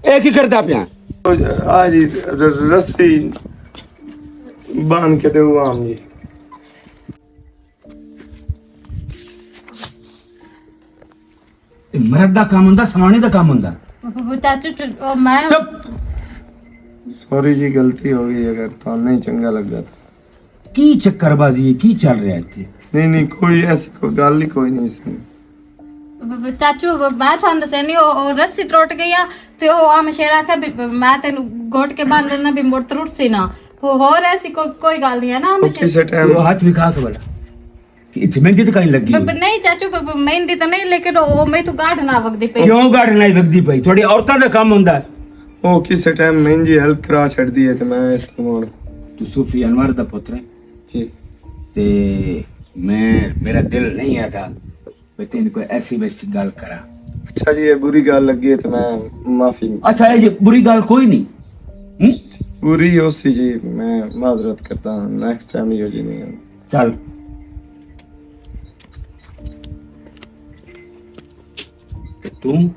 ਇਹ ਕੀ ਕਰਦਾ ਪਿਆ? ਆ ਜੀ ਰੱਸੀ ਬਾਂਧ ਕੇ ਦਿਓ ਆਮ ਜੀ। ਮਰਦ ਦਾ ਕੰਮ ਹੁੰਦਾ, ਸਮਾਣੀ ਦਾ ਕੰਮ ਹੁੰਦਾ। ਚਾਚੂ मैं ਚੁੱਪ। सॉरी जी गलती हो गई अगर तो नहीं चंगा लगा था। ਕੀ ਚੱਕਰਬਾਜ਼ੀ ਹੈ, ਕੀ ਚੱਲ ਰਿਹਾ ਇੱਥੇ? नहीं कोई ऐसी कोई गल ही कोई नहीं इसमें। ਚਾਚੂ ਮੈਂ ਤੁਹਾਨੂੰ ਦੱਸਿਆ ਨਹੀਂ ਉਹ ਰੱਸੀ ਟੁੱਟ ਗਈ ਆ ਤੇ ਉਹ ਆ ਮਸ਼ੇਰਾ ਆਖਿਆ ਵੀ ਮੈਂ ਤੈਨੂੰ ਘੋਟ ਕੇ ਬੰਨ ਲੈਣਾ ਵੀ ਮੁੜ ਟੁੱਟ ਸੀ ਨਾ। ਹੋਰ ਐਸੀ ਕੋਈ ਗੱਲ ਨਹੀਂ ਹੈ ਨਾ वो किसी टाइम ਉਹ ਹੱਥ ਵਿਖਾ ਕੇ ਬੜਾ ਇੱਥੇ ਮਹਿੰਦੀ ਤਾਂ ਕਾਈ ਲੱਗੀ ਹੋਈ। ਨਹੀਂ ਚਾਚੂ ਮਹਿੰਦੀ ਤਾਂ ਨਹੀਂ ਲੇਕਿਨ ਉਹ ਮੈਂ ਤੂੰ ਗਾਢ ਨਾ ਵਗਦੀ ਪਈ। ਕਿਉਂ ਗਾੜਨਾ ਵਗਦੀ ਪਈ? ਤੁਹਾਡੀ ਔਰਤਾਂ ਦਾ ਕੰਮ ਹੁੰਦਾ। वो किसी टाइम मेहंदी हेल्प करा छड़ दी है तो मैं इस्तेमाल ਤੂੰ ਸੂਫੀ ਅਨਵਰ ਦਾ ਪੁੱਤਰ ਹੈ जी। ਤੇ ਮੇਰਾ ਦਿਲ ਨਹੀਂ ਆਦਾ ਵੀ ਤੈਨੂੰ ਕੋਈ ਐਸੀ ਵੈਸੀ ਗੱਲ ਕਰਾਂ। अच्छा जी ये बुरी गल लगी है तो मैं माफी ਅੱਛਾ ਇਹ ਬੁਰੀ ਗੱਲ ਕੋਈ ਨਹੀਂ। बुरी हो सी जी, मैं माजरत करता हूँ, नेक्स्ट टाइम ही हो जी नहीं। ਚੱਲ ਤੇ ਤੂੰ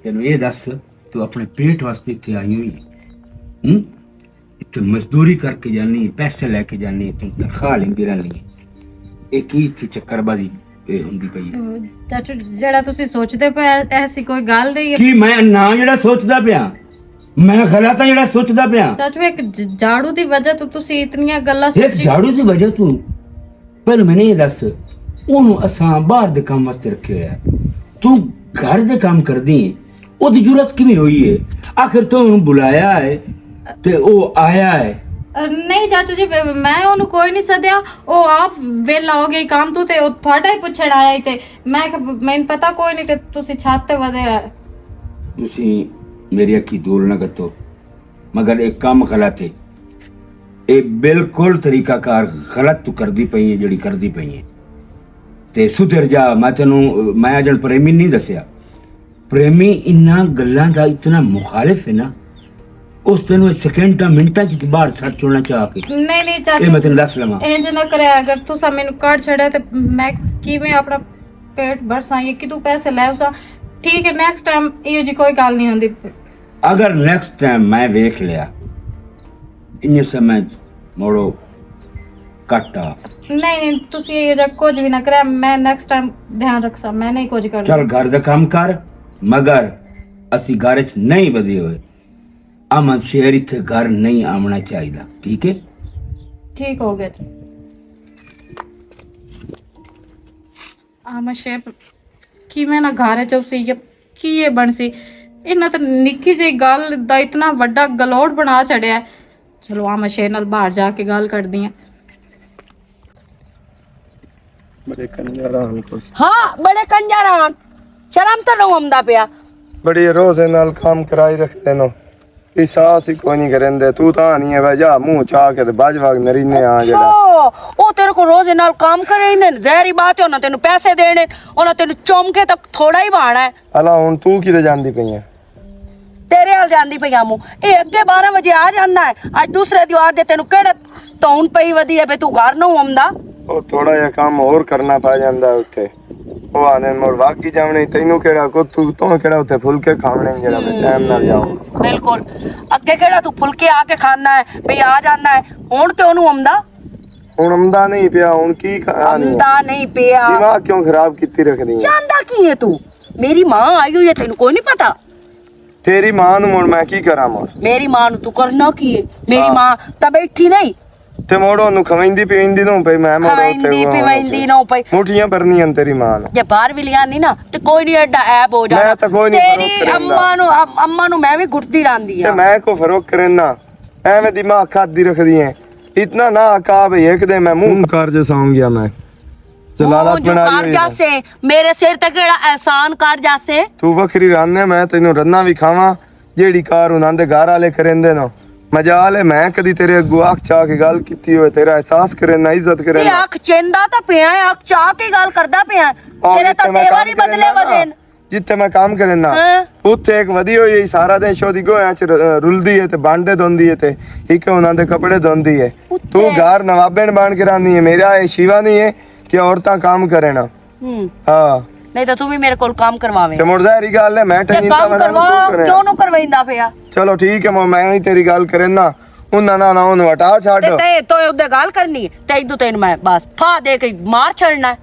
ਤੈਨੂੰ ਇਹ ਦੱਸ ਤੂੰ ਆਪਣੇ ਪੇਟ ਵਾਸਤੇ ਇੱਥੇ ਆਈ ਹੋਈ ਹੈ। ਇੱਥੇ ਮਜ਼ਦੂਰੀ ਕਰਕੇ ਜਾਨੀ, ਪੈਸੇ ਲੈ ਕੇ ਜਾਨੀ, ਤੂੰ ਤਨਖਾਹ ਲੈਂਦੀ ਰਹਿੰਦੀ ਹੈ। ਇਹ ਕੀ ਇੱਥੇ ਚੱਕਰਬਾਜ਼ੀ ਇਹ ਹੁੰਦੀ ਪਈ ਹੈ? ਚਾਚੂ ਜਿਹੜਾ ਤੁਸੀਂ ਸੋਚਦੇ ਪਏ ਐਸੀ ਕੋਈ ਗੱਲ ਨਹੀਂ ਹੈ। ਕੀ ਮੈਂ ਨਾ ਜਿਹੜਾ ਸੋਚਦਾ ਪਿਆ, ਮੈਂ ਗਲਤ ਆ ਜਿਹੜਾ ਸੋਚਦਾ ਪਿਆ? ਚਾਚੂ ਇੱਕ ਝਾੜੂ ਦੀ ਵਜ੍ਹਾ ਤੋਂ ਤੁਸੀਂ ਇਤਨੀਆਂ ਗੱਲਾਂ ਇੱਕ ਸੋਚੀ। ਝਾੜੂ ਦੀ ਵਜ੍ਹਾ ਤੂੰ ਪਰ ਮੈਨੂੰ ਇਹ ਦੱਸ ਉਹਨੂੰ ਅਸਾਂ ਬਾਹਰ ਦੇ ਕੰਮ ਵਾਸਤੇ ਰੱਖਿਆ ਹੋਇਆ, ਤੂੰ ਘਰ ਦੇ ਕੰਮ ਕਰਦੀ ਹੈ, ਉਹਦੀ ਜ਼ਰੂਰਤ ਕਿਵੇਂ ਹੋਈ ਹੈ? ਆਖਿਰ ਤੋਂ ਉਹਨੂੰ ਬੁਲਾਇਆ ਹੈ ਤੇ ਉਹ ਆਇਆ ਹੈ। ਨਹੀਂ ਚਾਚੂ ਜੀ ਮੈਂ ਉਹਨੂੰ ਕੋਈ ਨਹੀਂ ਸੱਦਿਆ, ਉਹ ਆਪ ਵੇਲਾ ਹੋ ਗਈ ਕੰਮ ਤੋਂ ਤੇ ਉਹ ਤੁਹਾਡਾ ਹੀ ਪੁੱਛਣ ਆਇਆ ਸੀ ਤੇ ਮੈਨੂੰ ਪਤਾ ਕੋਈ ਨਹੀਂ ਕਿ ਤੁਸੀਂ ਛੱਤ ਤੇ ਵਧਿਆ। ਤੁਸੀਂ ਮੇਰੀ ਅੱਖੀ ਦੂਰ ਨਾ ਕਰੋ, ਮਗਰ ਇਹ ਕੰਮ ਗਲਤ ਹੈ। ਇਹ ਬਿਲਕੁਲ ਤਰੀਕਾਕਾਰ ਗਲਤ ਤੂੰ ਕਰਦੀ ਪਈ ਹੈ ਜਿਹੜੀ ਕਰਦੀ ਪਈ ਹੈ ਤੇ ਸੁਧਰ ਜਾ। ਮੈਂ ਅਜਣ ਪ੍ਰੇਮੀ ਨਹੀਂ ਦੱਸਿਆ, ਪ੍ਰੇਮੀ ਇਨ੍ਹਾਂ ਗੱਲਾਂ ਦਾ ਇਤਨਾ ਮੁਖਾਲਿਫ ਹੈ ਨਾ, ਉਸ ਤੈਨੂੰ ਸੈਕਿੰਡਾਂ ਮਿੰਟਾਂ ਚ ਬਾਹਰ ਛੱਡ ਚੋਣਾ ਚਾਹ ਕੇ। ਨਹੀਂ ਚਾਚੂ ਇਹ ਮੈਂ ਤੈਨੂੰ ਦੱਸ ਲਵਾਂ, ਇੰਜ ਨਾ ਕਰਿਆ। ਅਗਰ ਤੁਸੀਂ ਮੈਨੂੰ ਕੱਢ ਛੜਿਆ ਤੇ ਮੈਂ ਕਿਵੇਂ ਆਪਣਾ ਪੇਟ ਭਰਸਾਂ? ਇਹ ਕਿ ਤੂੰ ਪੈਸੇ ਲੈ ਉਸਾ ਠੀਕ ਹੈ, ਨੈਕਸਟ ਟਾਈਮ ਇਹੋ ਜੀ ਕੋਈ ਗੱਲ ਨਹੀਂ ਹੁੰਦੀ। ਅਗਰ ਨੈਕਸਟ ਟਾਈਮ ਮੈਂ ਵੇਖ ਲਿਆ ਇੰਨੇ ਸਮਝ ਮੋੜੋ ਕੱਟਾ। ਨਹੀਂ ਤੁਸੀਂ ਇਹ ਜਿਹਾ ਕੁਝ ਵੀ ਨਾ ਕਰਿਆ, ਮੈਂ ਨੈਕਸਟ ਟਾਈਮ ਧਿਆਨ ਰੱਖਾਂ, ਮੈਂ ਨਹੀਂ ਕੁਝ ਕਰਨਾ। ਚੱਲ ਘਰ ਦਾ ਕੰਮ ਕਰ, ਮਗਰ ਅਸੀਂ ਘਰ ਚ ਨਹੀਂ ਵਧੇ ਹੋਏ। ਅਮਨ ਸ਼ੇਰ ਇੱਥੇ ਘਰ ਨਹੀਂ ਆਉਣਾ ਚਾਹੀਦਾ, ਠੀਕ ਹੈ? ਠੀਕ ਹੋ ਗਿਆ ਜੀ। ਆਮਾ ਸ਼ੇਪ ਕਿਵੇਂ ਨਾ ਘਾਰੇ ਚ ਸੀ ਕੀ ਇਹ ਬਣ ਸੀ? ਇਹਨਾਂ ਤਾਂ ਨਿੱਕੀ ਜਿਹੀ ਗੱਲ ਦਾ ਇਤਨਾ ਵੱਡਾ ਗਲੋੜ ਬਣਾ ਛੜਿਆ। ਚਲੋ ਆਮਾ ਸ਼ੇਰ ਨਾਲ ਬਾਹਰ ਜਾ ਕੇ ਗੱਲ ਕਰਦੀ ਆ। बड़े कंजरान को हाँ बड़े कंजरान शर्म तो नहीं आंदा पिया। बड़ी रोजे नाल काम कराई रखते नो, सास ही कोई नहीं करेंदे। तू तां नहीं है भाई जा मुंह चाह के ते बाज वाग नरीने आ जेड़ा ओ तेरे को रोज नाल काम करे ने जहरी बात है। उन्हें तेन पैसे देने, उन्हें तेन चौंके तक थोड़ा ही बाना है। अला हुन तू किते जांदी पई है? तेरे हाल जांदी पई आमू। ए अगे 12 बजे आ जांदा है, आज दूसरे दिवार दे तेन केड़ा तौन पई वदी है बे तू घर ना आंदा। ਉਹ ਥੋੜਾ ਜਿਹਾ ਕੰਮ ਹੋਰ ਕਰਨਾ ਪੈ ਜਾਂਦਾ ਉੱਥੇ। ਉਹ ਆਨੇ ਮੋੜ ਵਾਗੀ ਜਾਵਣੇ ਤੈਨੂੰ ਕਿਹੜਾ ਕੋ ਤੂੰ ਕਿਹੜਾ ਉੱਥੇ ਫੁਲਕੇ ਖਾਵਣੇ ਜਿਹੜਾ ਟਾਈਮ ਨਾਲ ਜਾਓ। बिल्कुल अगे केड़ा तू फुलके आके खाना है भई आ जाना है। हुन ते ओनू आंदा ਹੁਣ ਆਮਦਾ ਨਹੀਂ ਪਿਆ, ਹੁਣ ਕੀ ਕਹਾਣੀ ਹੈ? आंदा नहीं पिया। ਦਿਮਾਗ ਕਿਉਂ ਖਰਾਬ ਕੀਤੀ ਰੱਖਦੀ ਹੈ? चांदा की है तू? मेरी मां आई हुई है, तेन कोई नहीं पता? ਤੇਰੀ ਮਾਂ ਨੂੰ ਹੁਣ ਮੈਂ ਕੀ ਕਰਾਂ? ਮੋੜ मेरी मां नु तू करना की है? मेरी मां ता बैठी नहीं ਤੇ ਮੋੜ ਉਹਨੂੰ ਖਵਾਈਂਦੀ ਪੀਂਦੀ ਨੂੰ ਪਈ ਮੈਂ ਮੋੜ ਉੱਥੇ खाइंदी पिवाइंदी ना पई। ਮੁੱਠੀਆਂ ਭਰਨੀਆਂ ਤੇਰੀ ਮਾਂ ਨੂੰ। जे बाहर भी लिया नहीं ना ते कोई नहीं एडा ऐब हो जाना। मैं तो कोई नहीं तेरी फरोख करेंदा। अम्मा नु मैं भी घुटती रहंदी ਤੇ हां। ਮੈਂ ਕੋ ਫਰੋਕ ਕਰਨਾ ਐਵੇਂ ਦਿਮਾਗ ਖਾਦੀ ਰੱਖਦੀ ਹੈ इतना ना का भाई एक दे मैं मुंह कर जे सौं गया मैं जलालत जो बना कर ली जासे मेरे सिर ते केड़ा एहसान कर जासे। तू बकरी राने मैं तेनू रन्ना भी खावा जेड़ी कार उन्हां दे घर वाले करेंदे ना मजाल है। मैं कदी तेरे अगू आख चाह के गल कीती होए तेरा एहसास करे ना इज्जत करे ते ना आख चेंदा ता पिया है, आख चाह के गल करदा पिया है। तेरे ता तेवारी बदले वदेन जिथे मैं काम करे ना उत्थे एक वधी होई सारा दिन शोदी गोया च रुलदी है ते बांडे धोंदी है ते एक उन्हां दे कपड़े धोंदी है। तू घर नवाबेन बन के रानी है। मेरा ये शिवा नहीं है कि औरतां काम करे ना। हाँ ਨਹੀਂ ਤਾਂ ਤੂੰ ਵੀ ਮੇਰੇ ਕੋਲ ਕੰਮ ਕਰਵਾਵੇਂ ਤੇ ਮੁੜ ਜ਼ਾਹਿਰੀ ਗੱਲ ਹੈ ਮੈਂ ਤੇ ਟੰਗੀ ਤਾਂ ਕੰਮ ਮੈਂ ਕਰਵਾ ਕਿਉਂ ਨੂੰ ਕਰਵਾਈਂਦਾ ਪਿਆ ਚਲੋ ਠੀਕ ਹੈ ਮੈਂ ਹੀ ਤੇਰੀ ਗੱਲ ਕਰਨਾ ਉਹਨਾਂ ਨਾ ਉਹਨੂੰ ਹਟਾ ਛੱਡ ਤੇ ਤੋ ਉਹਦੇ ਗੱਲ ਕਰਨੀ ਤੇ ਇਦੋਂ ਤੈਨੂੰ ਮੈਂ ਬਸ ਫਾ ਦੇ ਕੇ ਮਾਰ ਛੱਡਣਾ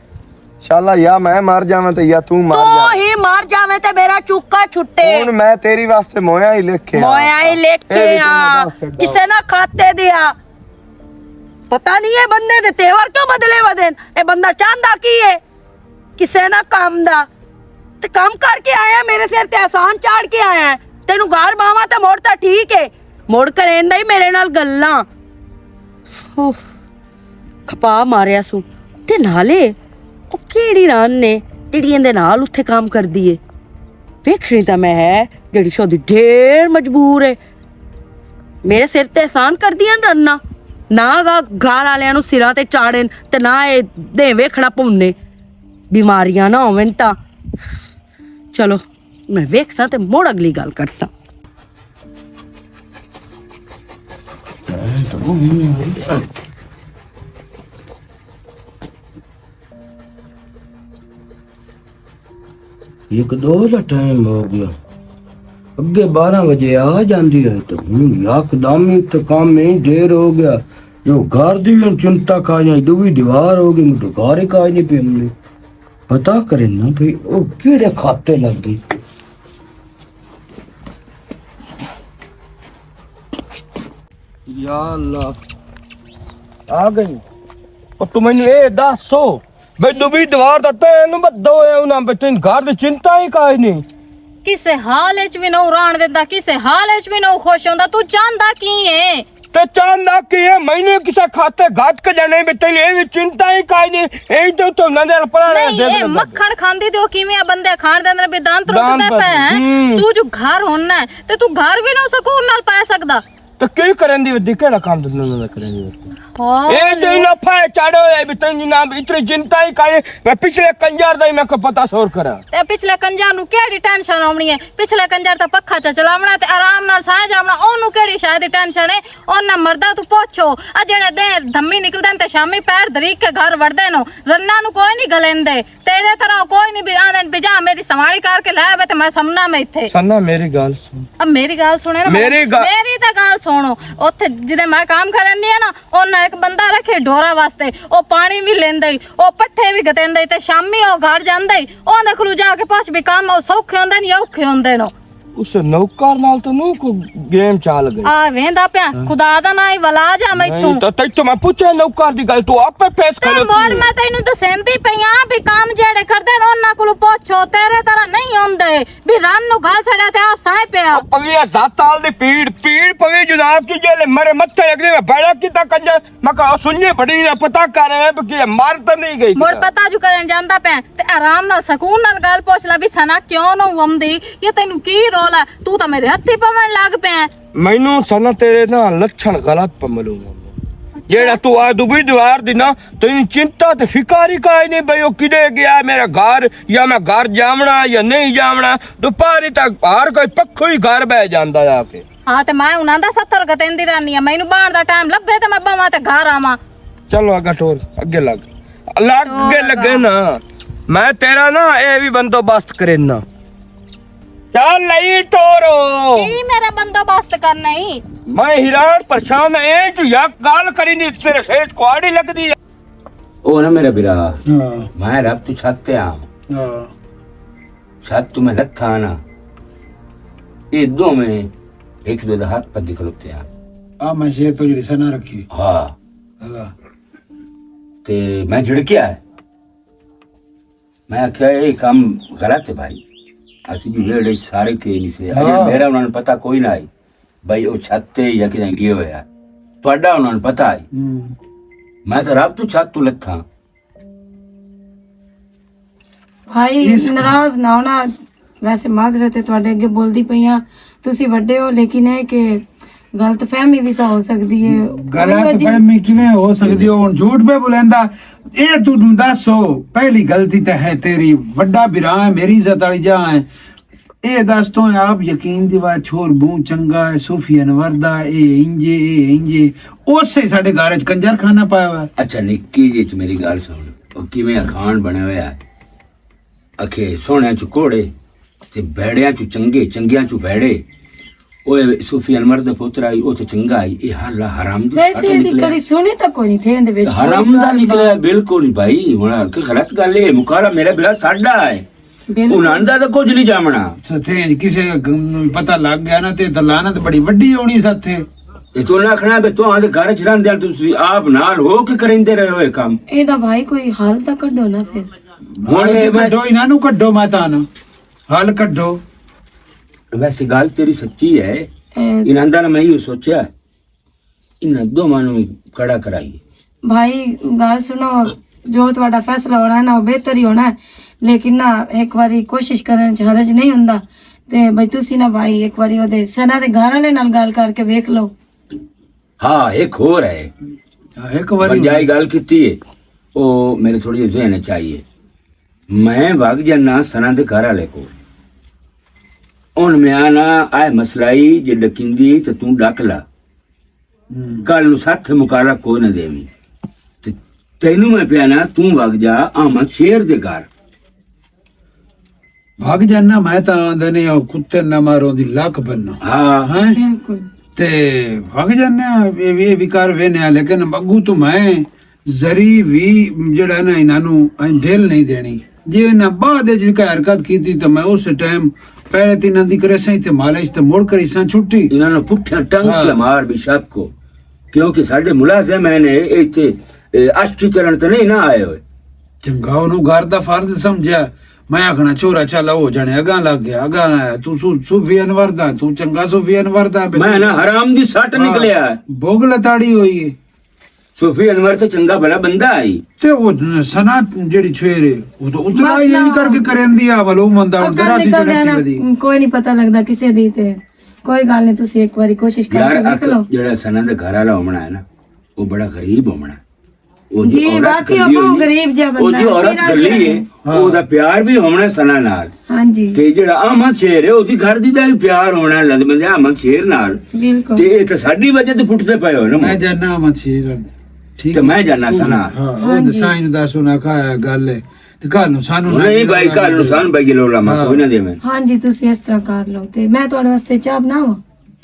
ਸ਼ਾਲਾ ਯਾ ਮੈਂ ਮਰ ਜਾਵਾਂ ਤੇ ਯਾ ਤੂੰ ਮਰ ਜਾ ਤੂੰ ਹੀ ਮਾਰ ਜਾਵੇਂ ਤੇ ਮੇਰਾ ਚੁੱਕਾ ਛੁੱਟੇ ਹੁਣ ਮੈਂ ਤੇਰੀ ਵਾਸਤੇ ਮੋਇਆ ਹੀ ਲਿਖਿਆ ਮੋਇਆ ਹੀ ਲਿਖੇ ਆ ਕਿਸੇ ਨਾ ਖਾਤੇ ਦਿਆ ਪਤਾ ਨਹੀਂ ਇਹ ਬੰਦੇ ਦੇ ਤੇਵਰ ਕਿਉਂ ਬਦਲੇ ਵਦਨ ਇਹ ਬੰਦਾ ਚਾਹੁੰਦਾ ਕੀ ਹੈ ਕਿਸੇ ਨਾ ਕੰਮ ਦਾ ਤੇ ਕੰਮ ਕਰਕੇ ਆਇਆ ਮੇਰੇ ਸਿਰ ਤੇ ਆਸਾਨ ਚਾੜ ਕੇ ਆਇਆ ਤੈਨੂੰ ਘਰ ਬਾਵਾ ਤੇ ਮੋੜ ਤਾਂ ਠੀਕ ਹੈ ਮੋੜ ਕਰੇਂਦਾ ਹੀ ਮੇਰੇ ਨਾਲ ਗੱਲਾਂ ਖਪਾ ਮਾਰਿਆ ਸੂ ਤੇ ਨਾਲੇ ਉਹ ਕਿਹੜੀ ਰਾਂ ਨੇ ਜਿਹੜੀਆਂ ਦੇ ਨਾਲ ਉੱਥੇ ਕੰਮ ਕਰਦੀ ਏ ਵੇਖਣੀ ਤਾਂ ਮੈਂ ਹੈ ਜਿਹੜੀ ਸ਼ੋਦੀ ਢੇਰ ਮਜਬੂਰ ਏ ਮੇਰੇ ਸਿਰ ਤੇ ਆਸਾਨ ਕਰਦੀਆਂ ਰੰਨਾ ਨਾ ਘਰ ਵਾਲਿਆਂ ਨੂੰ ਸਿਰਾਂ ਤੇ ਚਾੜਨ ਤੇ ਨਾ ਇਹ ਦੇ ਵੇਖਣਾ ਪਉਨੇ ਬਿਮਾਰੀਆਂ ਨਾ ਹੋਵਨ ਤਾਂ ਚਲੋ ਮੈਂ ਵੇਖਸਾਂ ਤੇ ਮੋੜ ਅਗਲੀ ਗੱਲ ਕਰਦਾ एक दो का टाइम हो गया अगे 12 बजे आ जाती है तो यकदम ही तो काम में देर हो गया जो घर दी भी चिंता का भी दीवार हो गई मुझे घर ही काज नहीं पी हमने पता करे ना भाई वो केड़े खाते लग गई या अल्लाह आ गई और तू मैंने ए दसो ਮੈਨੂੰ ਵੀ ਦੀਵਾਰ ਦਾ ਤੈਨੂੰ ਬੱਦੋ ਹੋਇਆ ਉਹਨਾਂ ਬੱਚੇ ਘਰ ਦੀ ਚਿੰਤਾ ਹੀ ਕਾਇ ਨਹੀਂ ਕਿਸੇ ਹਾਲ ਵਿੱਚ ਵੀ ਨਾ ਉਰਾਣ ਦਿੰਦਾ ਕਿਸੇ ਹਾਲ ਵਿੱਚ ਵੀ ਨਾ ਖੁਸ਼ ਹੁੰਦਾ ਤੂੰ ਚਾਹੁੰਦਾ ਕੀ ਏ ਤੇ ਚਾਹੁੰਦਾ ਕੀ ਹੈ ਮੈਨੂੰ ਕਿਸੇ ਖਾਤੇ ਘਾਟ ਕੇ ਜਾਣੇ ਵੀ ਤੈਨੂੰ ਇਹ ਵੀ ਚਿੰਤਾ ਹੀ ਕਾਇ ਨਹੀਂ ਇਹ ਤਾਂ ਤੂੰ ਨਜ਼ਰ ਪਰਾਣੇ ਨਹੀਂ ਇਹ ਮੱਖਣ ਖਾਂਦੀ ਤੇ ਉਹ ਕਿਵੇਂ ਆ ਬੰਦੇ ਖਾਣ ਦੇ ਅੰਦਰ ਬੇਦਾਂਤ ਰੁਕਦਾ ਪਿਆ ਤੂੰ ਜੋ ਘਰ ਹੋਣਾ ਤੇ ਤੂੰ ਘਰ ਵੀ ਨਾ ਸਕੂਨ ਨਾਲ ਪਾ ਸਕਦਾ ਤੇ ਕੀ ਕਰਨ ਦੀ ਵੱਡੀ ਕਿਹੜਾ ਕੰਮ ਦਿੰਦਾ ਨਾ ਕਰਨ ਦੀ ਇਹ ਤੇ ਨਾ ਫਾ ਚਾੜੋ ਇਹ ਵੀ ਤੈਨੂੰ ਨਾ ਇਤਨੀ ਚਿੰਤਾ ਹੀ ਕਾਇ ਮੈਂ ਪਿਛਲੇ ਕੰਜਰ ਦਾ ਹੀ ਮੈਂ ਕੋ ਪਤਾ ਸੋਰ ਕਰਾਂ ਤੇ ਪਿਛਲੇ ਕੰਜਰ ਨੂੰ ਕਿਹੜੀ ਟੈਨਸ਼ਨ ਆਉਣੀ ਹੈ ਪਿਛਲੇ ਕੰਜਰ ਤਾਂ ਪੱਖਾ ਚਲਾਵਣਾ ਤੇ ਆਰਾਮ ਨਾਲ ਸਾਹ ਜਾਵਣਾ ਉਹਨੂੰ ਕਿਹੜੀ ਸ਼ਾਇਦ ਦੀ ਟੈਨਸ਼ਨ ਹੈ ਉਹਨਾਂ ਮਰਦਾ ਤੂੰ ਪੁੱਛੋ ਆ ਜਿਹੜੇ ਦੇ ਧੰਮੀ ਨਿਕਲਦੇ ਨੇ ਤੇ ਸ਼ਾਮੀ ਪੈਰ ਧਰੀਕ ਕੇ ਘਰ ਵੜਦੇ ਨੇ ਰੰਨਾ ਨੂੰ ਕੋਈ ਨਹੀਂ ਗਲੇਂਦੇ ਤੇਰੇ ਤਰ੍ਹਾਂ ਕੋਈ ਨਹੀਂ ਬਿਆਨ ਬਿਜਾ ਮੇਰੀ ਸੰਭਾਲੀ ਕਰਕੇ ਲੈ ਆਵੇ ਤੇ ਮੈਂ ਸਮਨਾ ਮੈਂ ਇੱਥੇ ਸੰਨਾ ਮੇਰੀ ਗੱਲ ਸੁਣ अब मेरी गाल सुने ना मेरी तो गाल सुनो उत्थे जिदे मैं काम करनी है ना ओना एक बंदा रखे ढोरा वास्ते ओ पानी भी लेंदा ही ओ पट्ठे भी गतेंदा ही ते शामी ओ घर जांदा ही ओंदे कोल जाके पुछ भी काम ओ सौखे होंदे ने या औखे होंदे ने उस नौकर नाल तो नु को गेम चाल गई आ वेंदा पे खुदा दा ना ही वला जा मैथों तो तै मैं पूछे नौकर दी गल तू आपे पेश कर मोड़ मैं तैनू दसेंदी पईया भी काम जेड़े करदे ने ओना कोल पुछो तेरे तरह नहीं होंदे भी रान नु गाल छड़े ते आप साए पे पविया साताल दी पीड़ पवी जनाब की जेले मरे मत्थे अगली में बैठा किता कंजे मैं कहा सुनने बड़ी ना पता कर रहे हैं कि मार तो नहीं गई मोड़ पता जो करन जांदा पे ते आराम नाल सुकून नाल गाल पूछ ला भी सना क्यों न वमदी ये तैनू की तू तो मेरे हत्थे पवन लग पे मैनू सना तेरे ना लक्षण गलत पमलू जेड़ा तू आ दुबई दीवार दी ना तेरी चिंता ते फिकार ही काई नहीं भाई ओ किदे गया मेरा घर या मैं घर जावना या नहीं जावना दोपहरी तक बाहर कोई पक्खो ही घर बह जांदा जाके हां ते मैं उना दा 70 गतेंदी रहनी है मैनू बाहर दा टाइम लब्बे ते मैं बावा ते घर आवा चलो आगे टोर आगे लगे ना मैं तेरा ना ए भी बंदोबस्त करे ना चल नहीं टोरो की मेरा बंदोबस्त करना ही मैं हिरान परेशान है तू या गाल करी नहीं तेरे सेठ कोड़ी लगदी है ओ ना मेरा बिरा मैं रब तू छत ते आ छत तू मैं लथा ना ये दो में एक दो हाथ पर दिखलते आ मैं शेर तो जड़ी सना रखी हाँ अल्लाह ते मैं झिड़किया है मैं आख्या ये काम गलत है भाई ਅਸੀਂ ਵੀ ਵੇੜੇ ਸਾਰੇ ਕੇ ਨਹੀਂ ਸੇ ਅਜੇ ਮੇਰਾ ਉਹਨਾਂ ਨੂੰ ਪਤਾ ਕੋਈ ਨਾ ਆਈ ਭਾਈ ਉਹ ਛੱਤੇ ਜਾਂ ਕਿਤੇ ਗਿਆ ਹੋਇਆ ਤੁਹਾਡਾ ਉਹਨਾਂ ਨੂੰ ਪਤਾ ਹੈ ਮੈਂ ਤਾਂ ਰੱਬ ਤੋਂ ਛੱਤ ਤੋਂ ਲੱਥਾ ਭਾਈ ਨਾਰਾਜ਼ ਨਾ ਹੋਣਾ ਵੈਸੇ ਮਾਜ਼ਰਤ ਹੈ ਤੁਹਾਡੇ ਅੱਗੇ ਬੋਲਦੀ ਪਈਆਂ ਤੁਸੀਂ ਵੱਡੇ ਹੋ ਲੇਕਿਨ ਇਹ ਕਿ ਗਲਤਫਹਿਮੀ ਵੀ ਤਾਂ ਹੋ ਸਕਦੀ ਹੈ गलतफहमी किवें हो सकदी हो झूठ पे बुलंदा ये तू दसो पहली गलती तो है तेरी वड्डा बिरा है मेरी इज्जत वाली जा है ये दस तो आप यकीन दी बात छोर बू चंगा है सूफी अनवर दा ए इंजे उससे साडे घर च कंजर खाना पाया हुआ ਅੱਛਾ ਨਿੱਕੀ ਜੀ ਚ ਮੇਰੀ ਗੱਲ ਸੁਣ ਉਹ ਕਿਵੇਂ ਅਖਾਣ ਬਣਿਆ ਹੋਇਆ ਹੈ ਅਖੇ ਸੋਹਣਿਆਂ ਚ ਕੋੜੇ ਤੇ ਬੈੜਿਆਂ ਚ ਚੰਗੇ, ਚੰਗਿਆਂ ਚ ਬੈੜੇ। ਓਏ ਸੂਫੀ ਅਨਵਰ ਦਾ ਪੁੱਤਰ ਆਈ, ਉਹ ਤੇ ਚੰਗਾ ਆਈ, ਇਹ ਹਾਲਾ ਹਰਾਮ ਦੀ ਸੱਟ ਵੈਸੇ ਇਹਦੀ ਨਿਕਲਿਆ। ਕਦੀ ਸੁਣੀ ਤਾਂ ਕੋਈ ਨਹੀਂ ਥੇ ਇਹਦੇ ਵਿੱਚ ਹਰਾਮ ਦਾ ਨਿਕਲਿਆ ਬਿਲਕੁਲ ਹੀ ਭਾਈ। ਹੁਣ ਕਿ ਗਲਤ ਗੱਲ ਹੈ, ਮੁਕਾਲਾ ਮੇਰਾ ਬਿਲਾ ਸਾਡਾ ਹੈ, ਉਹਨਾਂ ਦਾ ਤਾਂ ਕੁਝ ਨਹੀਂ ਜਾਮਣਾ। ਸੱਥੇ ਕਿਸੇ ਨੂੰ ਪਤਾ ਲੱਗ ਗਿਆ ਨਾ ਤੇ ਲਾਨਤ ਬੜੀ ਵੱਡੀ ਹੋਣੀ ਸੱਥੇ। ਇਹ ਤੋਂ ਨਾ ਆਖਣਾ ਵੀ ਤੂੰ ਆਦੇ ਘਰ ਚ ਰਹਿੰਦੇ ਤੁਸੀਂ ਆਪ ਨਾਲ ਹੋ ਕੇ ਕਰਿੰਦੇ ਰਹੇ ਹੋ ਇਹ ਕੰਮ। ਇਹਦਾ ਭਾਈ ਕੋਈ ਹੱਲ ਤਾਂ ਕੱਢੋ ਨਾ ਫਿਰ। ਹੁਣ ਇਹ ਕੱਢੋ ਇਹਨਾਂ ਨੂੰ ਕੱਢੋ, ਮੈਂ ਤਾਂ ਹੱਲ ਕੱਢੋ। ਵੈਸੇ ਗੱਲ ਤੇਰੀ ਸੱਚੀ ਹੈ। ਇਹ ਇਹਨਾਂ ਦਾ ਮੈਂ ਇਹ ਸੋਚਿਆ ਇਹਨਾਂ ਦੋਵਾਂ ਨੂੰ ਕੜਾ ਕਰਾਈਏ। ਭਾਈ ਗੱਲ ਸੁਣੋ, ਜੋ ਤੁਹਾਡਾ ਫੈਸਲਾ ਹੋਣਾ ਹੈ ਨਾ ਉਹ ਬਿਹਤਰ ਹੀ ਹੋਣਾ ਹੈ, ਲੇਕਿਨ ਨਾ ਇੱਕ ਵਾਰੀ ਕੋਸ਼ਿਸ਼ ਕਰਨ ਚ ਹਰਜ ਨਹੀਂ ਹੁੰਦਾ। ਤੇ ਬਈ ਤੁਸੀਂ ਨਾ ਭਾਈ ਇੱਕ ਵਾਰੀ ਉਹਦੇ ਸਨਾ ਦੇ ਘਰ ਵਾਲੇ ਨਾਲ ਗੱਲ ਕਰਕੇ ਵੇਖ ਲਓ। ਹਾਂ ਇੱਕ ਹੋਰ ਹੈ, ਇੱਕ ਵਾਰੀ ਬੰਜਾਈ ਗੱਲ ਕੀਤੀ ਹੈ, ਉਹ ਮੇਰੇ ਥੋੜੀ ਜਿਹੀ ਜ਼ਹਿਨ ਚਾਹੀਏ। ਮੈਂ ਵਗ ਜਾਣਾ ਸਨਾ ਦੇ ਘਰ ਵਾਲੇ को ਹੁਣ ਮੈਂ ਆਣਾ ਆਏ ਮਸਲਾਈ ਜੇ ਡਕਿੰਦੀ ਤੇ ਤੂੰ ਡਕ ਲਾ, ਕੱਲ ਨੂੰ ਸਾਥ ਮੁਕਾਲਾ ਕੋਈ ਨਾ ਦੇਵੀ। ਤੇ ਤੈਨੂੰ ਮੈਂ ਪਿਆਣਾ ਤੂੰ ਵਗ ਜਾ ਆਮਦ ਸ਼ੇਰ ਦੇ ਘਰ। ਭਾਗ ਜਾਨਾ ਮੈਂ ਤਾਂ ਆਂਦੇ ਨੇ ਉਹ ਕੁੱਤੇ ਨਾ ਮਾਰੋ ਦੀ ਲੱਕ ਬੰਨੋ। ਹਾਂ ਹੈ ਬਿਲਕੁਲ ਤੇ ਭਾਗ ਜਾਨਾ ਇਹ ਵੀ ਕਰ ਵੇਨੇ, ਲੇਕਿਨ ਅੱਗੂ ਤੋਂ ਮੈਂ ਜ਼ਰੀ ਵੀ ਜਿਹੜਾ ਨਾ ਇਹਨਾਂ ਨੂੰ ਢਿੱਲ ਨਹੀਂ ਦੇਣੀ। ਜੇ ਇਹਨਾਂ ਬਾਅਦ ਵਿੱਚ ਵੀ ਕੋਈ ਹਰਕਤ ਕੀਤੀ ਤਾਂ ਮੈਂ ਉਸ ਟਾਈਮ ਪਹਿਲੇ ਤਿੰਨਾਂ ਦੀ ਕਰੇ ਸਹੀ ਤੇ ਮਾਲਿਸ਼ ਤੇ ਮੁੜ ਕਰੀ ਸਾਂ ਛੁੱਟੀ। ਇਹਨਾਂ ਨੂੰ ਪੁੱਠਾ ਟੰਗ ਹਾਂ। ਕੇ ਮਾਰ ਬਿਸ਼ੱਕ ਕੋ, ਕਿਉਂਕਿ ਸਾਡੇ ਮੁਲਾਜ਼ਮ ਨੇ ਇੱਥੇ ਅਸ਼ਕੀ ਕਰਨ ਤੇ ਨਹੀਂ ਨਾ ਆਏ ਹੋਏ। ਚੰਗਾ ਉਹਨੂੰ ਘਰ ਦਾ ਫਰਜ਼ ਸਮਝਿਆ। ਮੈਂ ਆਖਣਾ ਚੋਰਾ ਚਾਲਾ ਹੋ ਜਾਣੇ, ਅਗਾਂ ਲੱਗ ਗਿਆ, ਅਗਾਂ ਆਇਆ ਤੂੰ ਸੂਫੀ ਅਨਵਰ ਦਾ, ਤੂੰ ਚੰਗਾ ਸੂਫੀ ਅਨਵਰ ਦਾ। ਮੈਂ ਨਾ ਹਰਾਮ ਦੀ ਸੱਟ ਨਿਕਲਿਆ। ਭੋਗ ਲਤਾੜੀ ਹੋਈ ਹੈ ਸੂਫੀ ਅਨਵਰ ਤੇ ਚੰਗਾ ਭਲਾ ਬੰਦਾ ਆਈ ਤੇ ਉਹ ਸਨਾ ਜਿਹੜੀ ਛੇਰੇ ਉਹ ਤਾਂ ਉਤਨਾ ਬਸ ਹੀ ਨਾ। ਕਰਕੇ ਕਰੇਂਦੀ ਆ ਮਲੂਮ ਮੰਦਾ ਹੁਣ ਅਕਲ ਦਰਾਸੀ ਨਿਕਲ ਚੜਸੀ ਜਾਣਾ, ਵਧੀ। ਕੋਈ ਨਹੀਂ ਪਤਾ ਲੱਗਦਾ ਕਿਸੇ ਦੀ। ਤੇ ਕੋਈ ਗੱਲ ਨਹੀਂ, ਤੁਸੀਂ ਇੱਕ ਵਾਰੀ ਕੋਸ਼ਿਸ਼ ਕਰਕੇ ਯਾਰ ਵੇਖ ਲਓ। ਜਿਹੜਾ ਸਨਾ ਦੇ ਘਰ ਵਾਲਾ ਹੋਣਾ ਹੈ ਨਾ ਉਹ ਬੜਾ ਗਰੀਬ ਹੋਣਾ। ਉਹ ਜੀ, ਜੋ ਔਰਤ ਵਾਕਈ ਗੱਲੀ ਉਹ ਹੋਈ, ਗਰੀਬ ਜਿਹਾ ਉਹ ਬੰਦਾ ਜੋ ਹੈ, ਔਰਤ ਤੇਰਾ ਗੱਲੀ ਜਿਹਾ ਹੈ ਉਹਦਾ ਪਿਆਰ ਵੀ ਹੋਣਾ ਸਨਾ ਨਾਲ। ਹਾਂਜੀ ਤੇ ਜਿਹੜਾ ਅਹਿਮਦ ਸ਼ੇਰ ਹੈ ਉਹਦੀ ਘਰ ਦੀ ਦਾ ਵੀ ਪਿਆਰ ਹੋਣਾ ਲਜ਼ਮ ਹੈ ਅਹਿਮਦ ਸ਼ੇਰ ਨਾਲ। ਬਿਲਕੁਲ। ਤੇ ਇਹ ਤਾਂ ਸਾਡੀ ਵਜ੍ਹਾ ਤੇ ਫੁੱਟਦੇ ਪਏ ਹੋ ਨਾ। ਮੈਂ ਜਾਨਾ ਮਛੀਰ ਠੀਕ ਤੇ ਮੈਂ ਜਾਨਾ ਸਨਾ। ਹਾਂ ਉਹ ਦਸਾਈ ਨੂੰ ਦੱਸੋ ਨਾ ਕਾ ਗੱਲ ਹੈ ਤੇ ਕੱਲ ਨੂੰ ਸਾਨੂੰ ਨਹੀਂ ਭਾਈ ਕੱਲ ਨੂੰ ਸਾਨੂੰ ਬਈ ਲੋਲਾ ਮਾ ਕੋਈ ਨਾ ਦੇਵੇਂ। ਹਾਂਜੀ ਤੁਸੀਂ ਇਸ ਤਰ੍ਹਾਂ ਕਰ ਲਓ ਤੇ ਮੈਂ ਤੁਹਾਡੇ ਵਾਸਤੇ ਚਾਹ ਬਣਾਵਾਂ।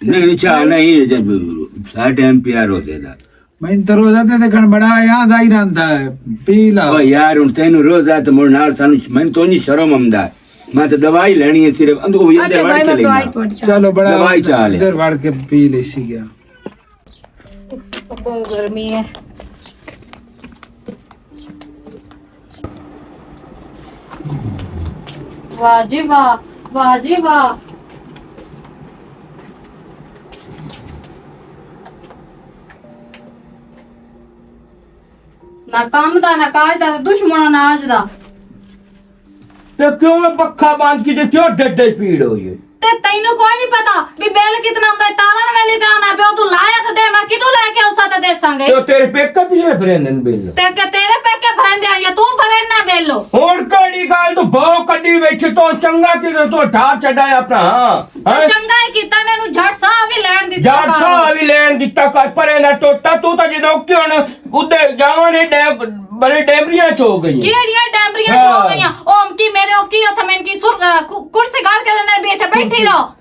ਨਹੀਂ ਚਾਹ ਨਹੀਂ ਸਾਰਾ ਟਾਈਮ ਪਿਆਰ ਹੋ ਜਾਦਾ। ਮੈਂ ਤਾਂ ਰੋਜ਼ਾ ਤੇ ਦੇਖਣ ਬੜਾ ਯਾਦ ਆਈ ਰਹਿੰਦਾ ਹੈ, ਪੀ ਲਾ। ਓ ਯਾਰ ਹੁਣ ਤੈਨੂੰ ਰੋਜ਼ਾ ਤੇ ਮੁੜ ਨਾਲ ਸਾਨੂੰ ਮੈਨੂੰ ਤੋਂ ਨਹੀਂ ਸ਼ਰਮ ਆਉਂਦਾ। ਮੈਂ ਤਾਂ ਦਵਾਈ ਲੈਣੀ ਹੈ ਸਿਰਫ ਉਹ ਅੱਛਾ ਅੰਦਰ ਵੜ ਭਾਈ ਕੇ ਮੈਂ ਦਵਾਈ ਲੈਣਾ। ਤੁਹਾਡੀ ਚਾਹ। ਚਲੋ ਬੜਾ ਦਵਾਈ ਚਾਹ ਲੈ। ਅੰਦਰ ਵੜ ਕੇ ਪੀ ਲਈ ਸੀ ਗਿਆ। ਬਹੁਤ ਗਰਮੀ ਹੈ। ਵਾਹ ਜੀ ਵਾਹ, ਵਾਹ ਜੀ ਵਾਹ। ਨਾ ਕੰਮ ਦਾ ਨਾ ਕਾਜ ਦਾ, ਦੁਸ਼ਮਣਾ ਨਾ ਅੱਜ ਦਾ। ਤੇ ਕਿਉਂ ਇਹ ਪੱਖਾ ਬੰਦ ਕੀਤੇ, ਕਿਉਂ ਡੱਡੇ ਪੀੜ ਹੋਈ ਹੈ? ਤੇ ਤੈਨੂੰ ਕੋਈ ਨਹੀਂ ਪਤਾ ਵੀ ਬਿੱਲ ਕਿਤਨਾ ਆਉਂਦਾ ਹੈ? ਤਾਰਨ ਵੇਲੇ ਤੇ ਆਣਾ ਪਿਓ, ਤੂੰ ਲਾਇਆ ਤੇ ਦੇ, ਮੈਂ ਕਿਦੋਂ ਲੈ ਕੇ ਆਉਸਾ ਤੇ ਦੇਸਾਂਗੇ। ਤੇ ਤੇਰੇ ਪੇਕੇ ਪਿਛਲੇ ਫਰੇਂਦੇ ਨੇ ਬਿੱਲ। ਤੇ ਕਿ ਤੇਰੇ ਪੈਕੇ ਭਰੰਦੇ ਆ ਜਾਂ ਤੂੰ ਭਰੇ ਨਾ ਬਿੱਲ। ਹੁਣ ਕਿਹੜੀ ਗੱਲ ਤੂੰ ਬਹੁ ਕੱਢੀ ਬੈਠੀ ਤੋਂ ਚੰਗਾ ਕਿਤੇ ਤੂੰ ਠਾਰ ਛੱਡਾਇਆ ਆਪਣਾ। ਹਾਂ ਚੰਗਾ ਹੀ ਕੀਤਾ ਨੇ ਨੂੰ ਝੜ ਸਾਹ ਵੀ ਲੈਣ ਦਿੱਤਾ ਜਾਟ ਘਰ। ਸਾਹ ਵੀ ਲੈਣ ਦਿੱਤਾ ਕਰ ਪਰੇ ਨਾ ਟੋਟਾ। ਤੂੰ ਤਾਂ ਜਦੋਂ ਕਿ ਹੁਣ ਉੱਦੇ ਜਾਵਾਂ ਨੇ ਬੜੇ ਡੈਮਰੀਆਂ ਚ ਹੋ ਗਈ। ਕਿਹੜੀਆਂ ਡੈਂਬਰੀਆਂ ਚ ਹੋ ਗਈਆਂ? ਉਹ ਕੀ ਮੇਰੇ ਉਹ ਕੀ ਉੱਥੇ ਮੈਨੂੰ ਕੀ ਕੁਰਸੀ ਗਾਲ ਕੇ ਦਿੰਦੇ ਵੀ ਇੱਥੇ ਬੈਠੀ ਰਹੋ।